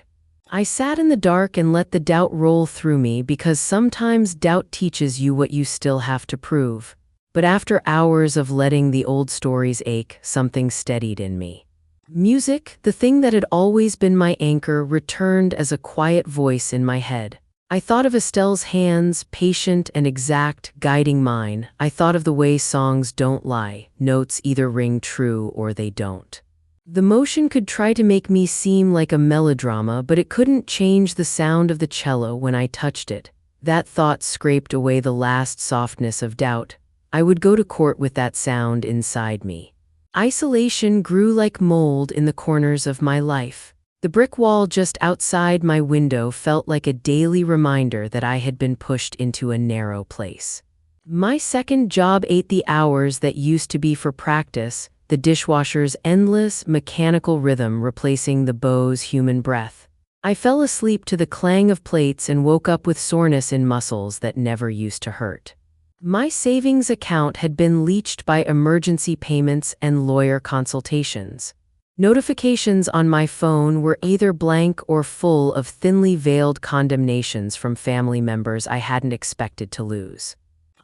I sat in the dark and let the doubt roll through me, because sometimes doubt teaches you what you still have to prove. But after hours of letting the old stories ache, something steadied in me. Music, the thing that had always been my anchor, returned as a quiet voice in my head. I thought of Estelle's hands, patient and exact, guiding mine. I thought of the way songs don't lie. Notes either ring true or they don't. The motion could try to make me seem like a melodrama, but it couldn't change the sound of the cello when I touched it. That thought scraped away the last softness of doubt. I would go to court with that sound inside me. Isolation grew like mold in the corners of my life. The brick wall just outside my window felt like a daily reminder that I had been pushed into a narrow place. My second job ate the hours that used to be for practice, the dishwasher's endless, mechanical rhythm replacing the beau's human breath. I fell asleep to the clang of plates and woke up with soreness in muscles that never used to hurt. My savings account had been leached by emergency payments and lawyer consultations. Notifications on my phone were either blank or full of thinly veiled condemnations from family members I hadn't expected to lose.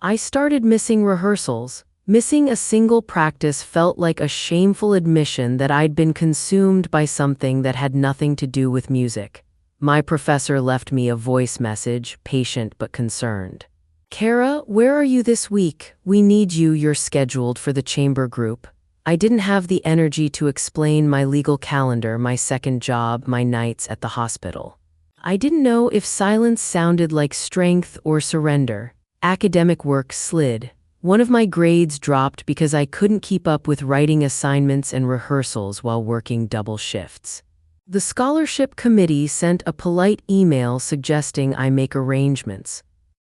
I started missing rehearsals. Missing a single practice felt like a shameful admission that I'd been consumed by something that had nothing to do with music. My professor left me a voice message, patient but concerned. "Kara, where are you this week? We need you. You're scheduled for the chamber group." I didn't have the energy to explain my legal calendar, my second job, my nights at the hospital. I didn't know if silence sounded like strength or surrender. Academic work slid. One of my grades dropped because I couldn't keep up with writing assignments and rehearsals while working double shifts. The scholarship committee sent a polite email suggesting I make arrangements.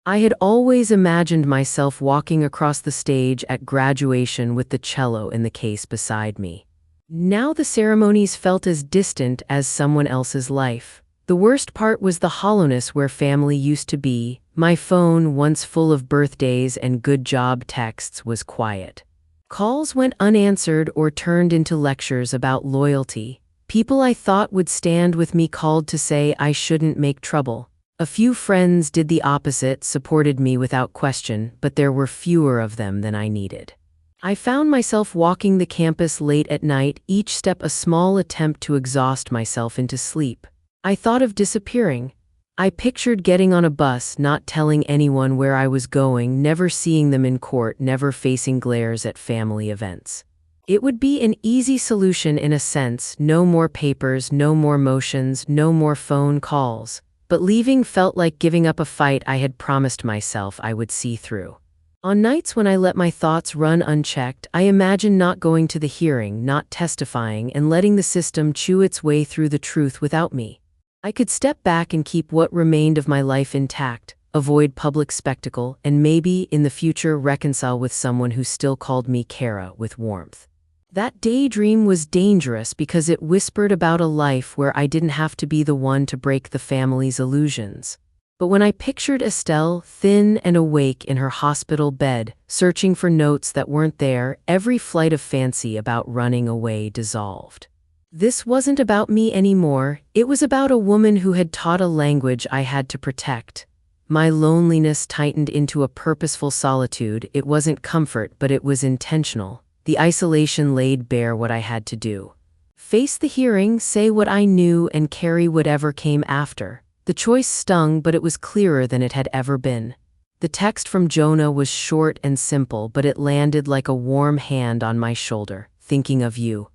I had always imagined myself walking across the stage at graduation with the cello in the case beside me. Now the ceremonies felt as distant as someone else's life. The worst part was the hollowness where family used to be. My phone, once full of birthdays and good job texts, was quiet. Calls went unanswered or turned into lectures about loyalty. People I thought would stand with me called to say I shouldn't make trouble. A few friends did the opposite, supported me without question, but there were fewer of them than I needed. I found myself walking the campus late at night, each step a small attempt to exhaust myself into sleep. I thought of disappearing. I pictured getting on a bus, not telling anyone where I was going, never seeing them in court, never facing glares at family events. It would be an easy solution in a sense, no more papers, no more motions, no more phone calls. But leaving felt like giving up a fight I had promised myself I would see through. On nights when I let my thoughts run unchecked, I imagined not going to the hearing, not testifying, and letting the system chew its way through the truth without me. I could step back and keep what remained of my life intact, avoid public spectacle, and maybe, in the future, reconcile with someone who still called me Kara with warmth. That daydream was dangerous because it whispered about a life where I didn't have to be the one to break the family's illusions. But when I pictured Estelle, thin and awake in her hospital bed, searching for notes that weren't there, every flight of fancy about running away dissolved. This wasn't about me anymore, it was about a woman who had taught a language I had to protect. My loneliness tightened into a purposeful solitude. It wasn't comfort, but it was intentional. The isolation laid bare what I had to do. Face the hearing, say what I knew, and carry whatever came after. The choice stung, but it was clearer than it had ever been. The text from Jonah was short and simple, but it landed like a warm hand on my shoulder. Thinking of you.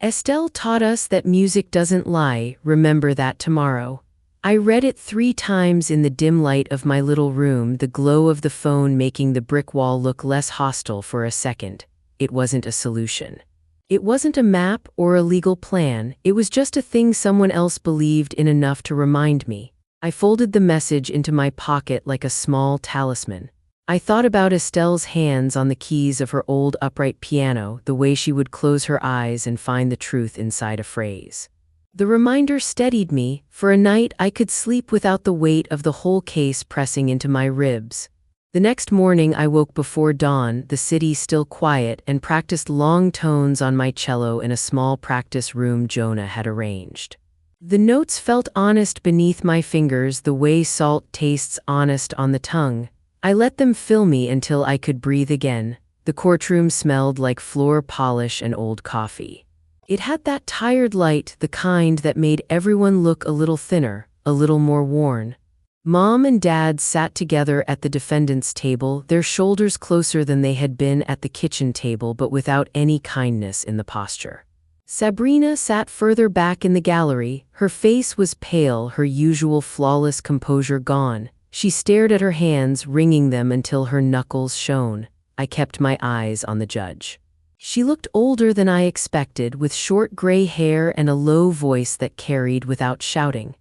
Estelle taught us that music doesn't lie, remember that tomorrow. I read it 3 times in the dim light of my little room, the glow of the phone making the brick wall look less hostile for a second. It wasn't a solution. It wasn't a map or a legal plan, it was just a thing someone else believed in enough to remind me. I folded the message into my pocket like a small talisman. I thought about Estelle's hands on the keys of her old upright piano, the way she would close her eyes and find the truth inside a phrase. The reminder steadied me. For a night I could sleep without the weight of the whole case pressing into my ribs. The next morning I woke before dawn, the city still quiet, and practiced long tones on my cello in a small practice room Jonah had arranged. The notes felt honest beneath my fingers, the way salt tastes honest on the tongue. I let them fill me until I could breathe again. The courtroom smelled like floor polish and old coffee. It had that tired light, the kind that made everyone look a little thinner, a little more worn. Mom and Dad sat together at the defendant's table, their shoulders closer than they had been at the kitchen table, but without any kindness in the posture. Sabrina sat further back in the gallery. Her face was pale, her usual flawless composure gone. She stared at her hands, wringing them until her knuckles shone. I kept my eyes on the judge. She looked older than I expected, with short gray hair and a low voice that carried without shouting.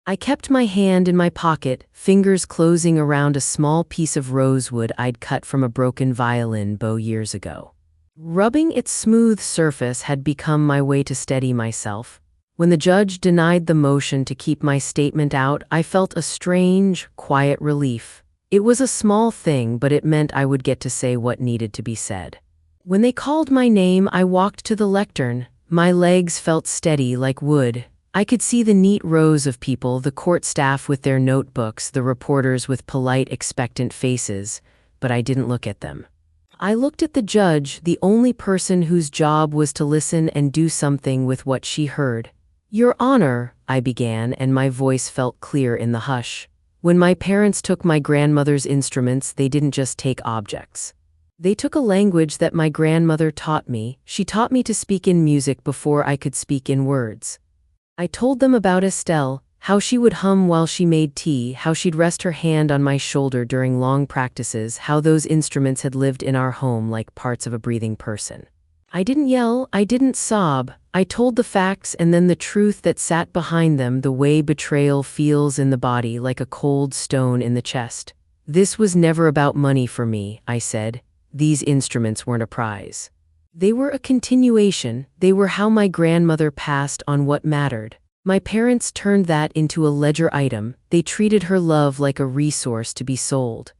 I kept my hand in my pocket, fingers closing around a small piece of rosewood I'd cut from a broken violin bow years ago. Rubbing its smooth surface had become my way to steady myself. When the judge denied the motion to keep my statement out, I felt a strange, quiet relief. It was a small thing, but it meant I would get to say what needed to be said. When they called my name, I walked to the lectern. My legs felt steady like wood. I could see the neat rows of people, the court staff with their notebooks, the reporters with polite, expectant faces, but I didn't look at them. I looked at the judge, the only person whose job was to listen and do something with what she heard. "Your Honor," I began, and my voice felt clear in the hush. When my parents took my grandmother's instruments, they didn't just take objects. They took a language that my grandmother taught me. She taught me to speak in music before I could speak in words. I told them about Estelle, how she would hum while she made tea, how she'd rest her hand on my shoulder during long practices, how those instruments had lived in our home like parts of a breathing person. I didn't yell, I didn't sob. I told the facts and then the truth that sat behind them, the way betrayal feels in the body like a cold stone in the chest. This was never about money for me, I said. These instruments weren't a prize. They were a continuation. They were how my grandmother passed on what mattered. My parents turned that into a ledger item. They treated her love like a resource to be sold.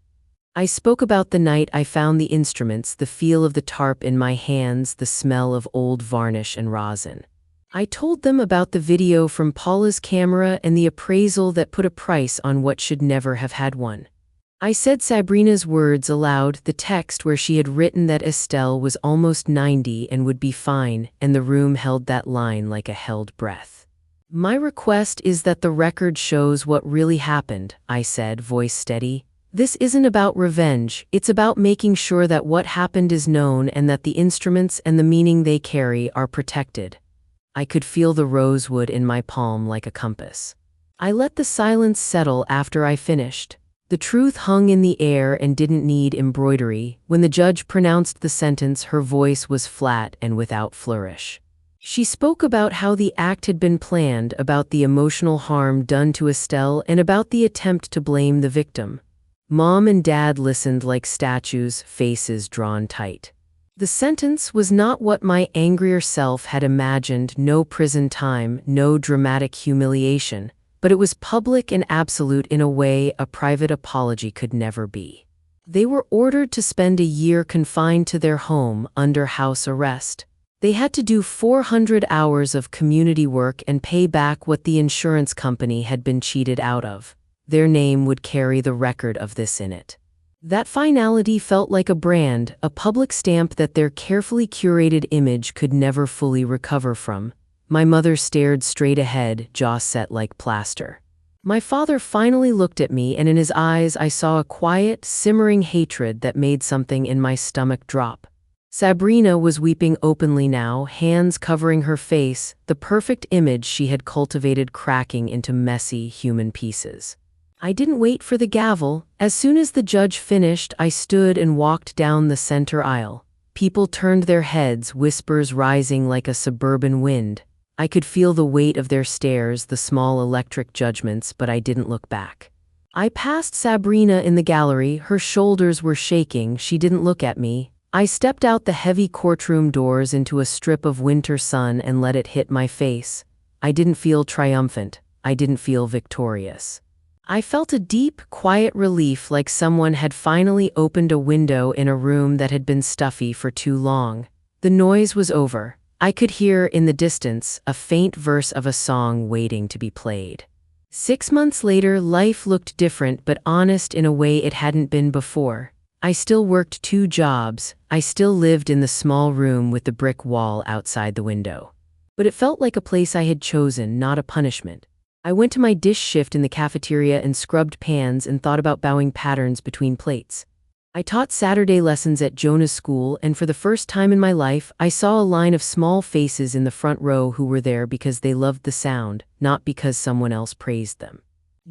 I spoke about the night I found the instruments, the feel of the tarp in my hands, the smell of old varnish and rosin. I told them about the video from Paula's camera and the appraisal that put a price on what should never have had one. I said Sabrina's words aloud, the text where she had written that Estelle was almost 90 and would be fine, and the room held that line like a held breath. My request is that the record shows what really happened, I said, voice steady. This isn't about revenge, it's about making sure that what happened is known and that the instruments and the meaning they carry are protected. I could feel the rosewood in my palm like a compass. I let the silence settle after I finished. The truth hung in the air and didn't need embroidery. When the judge pronounced the sentence, her voice was flat and without flourish. She spoke about how the act had been planned, about the emotional harm done to Estelle, and about the attempt to blame the victim. Mom and Dad listened like statues, faces drawn tight. The sentence was not what my angrier self had imagined, no prison time, no dramatic humiliation, but it was public and absolute in a way a private apology could never be. They were ordered to spend a year confined to their home under house arrest. They had to do 400 hours of community work and pay back what the insurance company had been cheated out of. Their name would carry the record of this in it. That finality felt like a brand, a public stamp that their carefully curated image could never fully recover from. My mother stared straight ahead, jaw set like plaster. My father finally looked at me, and in his eyes I saw a quiet, simmering hatred that made something in my stomach drop. Sabrina was weeping openly now, hands covering her face, the perfect image she had cultivated cracking into messy human pieces. I didn't wait for the gavel. As soon as the judge finished, I stood and walked down the center aisle. People turned their heads, whispers rising like a suburban wind. I could feel the weight of their stares, the small electric judgments, but I didn't look back. I passed Sabrina in the gallery. Her shoulders were shaking. She didn't look at me. I stepped out the heavy courtroom doors into a strip of winter sun and let it hit my face. I didn't feel triumphant. I didn't feel victorious. I felt a deep, quiet relief, like someone had finally opened a window in a room that had been stuffy for too long. The noise was over. I could hear, in the distance, a faint verse of a song waiting to be played. 6 months later, life looked different but honest in a way it hadn't been before. I still worked 2 jobs. I still lived in the small room with the brick wall outside the window. But it felt like a place I had chosen, not a punishment. I went to my dish shift in the cafeteria and scrubbed pans and thought about bowing patterns between plates. I taught Saturday lessons at Jonah's school, and for the first time in my life, I saw a line of small faces in the front row who were there because they loved the sound, not because someone else praised them.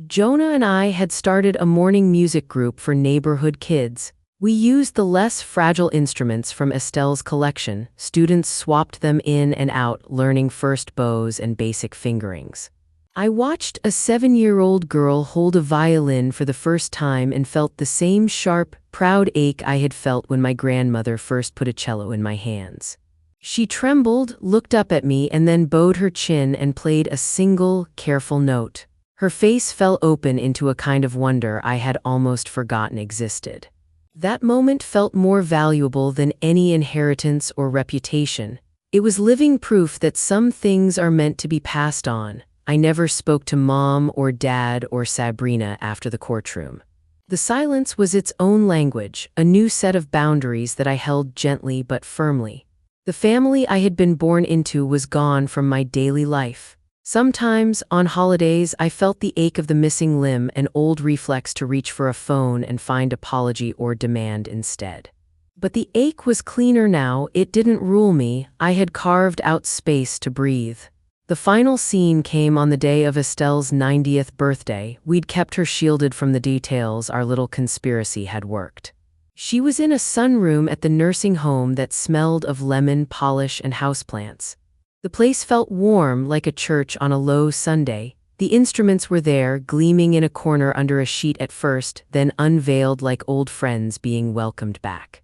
Jonah and I had started a morning music group for neighborhood kids. We used the less fragile instruments from Estelle's collection. Students swapped them in and out, learning first bows and basic fingerings. I watched a 7-year-old girl hold a violin for the first time and felt the same sharp, proud ache I had felt when my grandmother first put a cello in my hands. She trembled, looked up at me, and then bowed her chin and played a single, careful note. Her face fell open into a kind of wonder I had almost forgotten existed. That moment felt more valuable than any inheritance or reputation. It was living proof that some things are meant to be passed on. I never spoke to Mom or Dad or Sabrina after the courtroom. The silence was its own language, a new set of boundaries that I held gently but firmly. The family I had been born into was gone from my daily life. Sometimes, on holidays, I felt the ache of the missing limb, an old reflex to reach for a phone and find apology or demand instead. But the ache was cleaner now. It didn't rule me. I had carved out space to breathe. The final scene came on the day of Estelle's 90th birthday. We'd kept her shielded from the details. Our little conspiracy had worked. She was in a sunroom at the nursing home that smelled of lemon polish and houseplants. The place felt warm, like a church on a low Sunday. The instruments were there, gleaming in a corner under a sheet at first, then unveiled like old friends being welcomed back.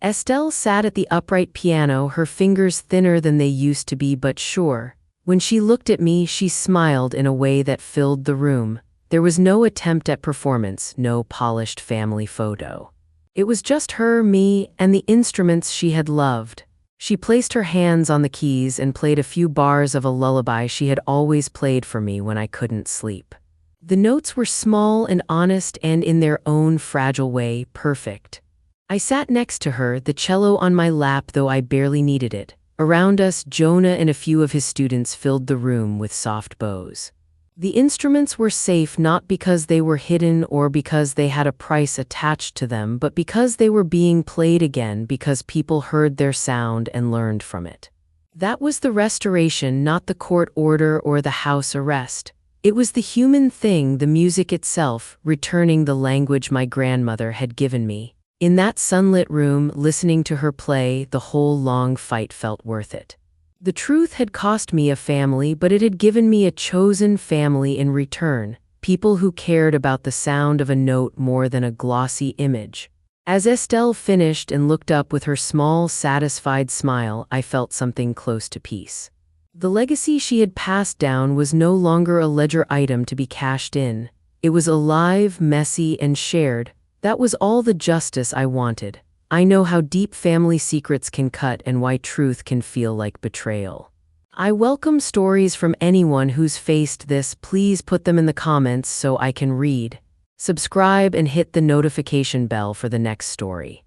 Estelle sat at the upright piano, her fingers thinner than they used to be but sure. When she looked at me, she smiled in a way that filled the room. There was no attempt at performance, no polished family photo. It was just her, me, and the instruments she had loved. She placed her hands on the keys and played a few bars of a lullaby she had always played for me when I couldn't sleep. The notes were small and honest and, in their own fragile way, perfect. I sat next to her, the cello on my lap though I barely needed it. Around us, Jonah and a few of his students filled the room with soft bows. The instruments were safe not because they were hidden or because they had a price attached to them, but because they were being played again, because people heard their sound and learned from it. That was the restoration, not the court order or the house arrest. It was the human thing, the music itself, returning the language my grandmother had given me. In that sunlit room, listening to her play, the whole long fight felt worth it. The truth had cost me a family, but it had given me a chosen family in return, people who cared about the sound of a note more than a glossy image. As Estelle finished and looked up with her small, satisfied smile, I felt something close to peace. The legacy she had passed down was no longer a ledger item to be cashed in. It was alive, messy, and shared. That was all the justice I wanted. I know how deep family secrets can cut and why truth can feel like betrayal. I welcome stories from anyone who's faced this. Please put them in the comments so I can read. Subscribe and hit the notification bell for the next story.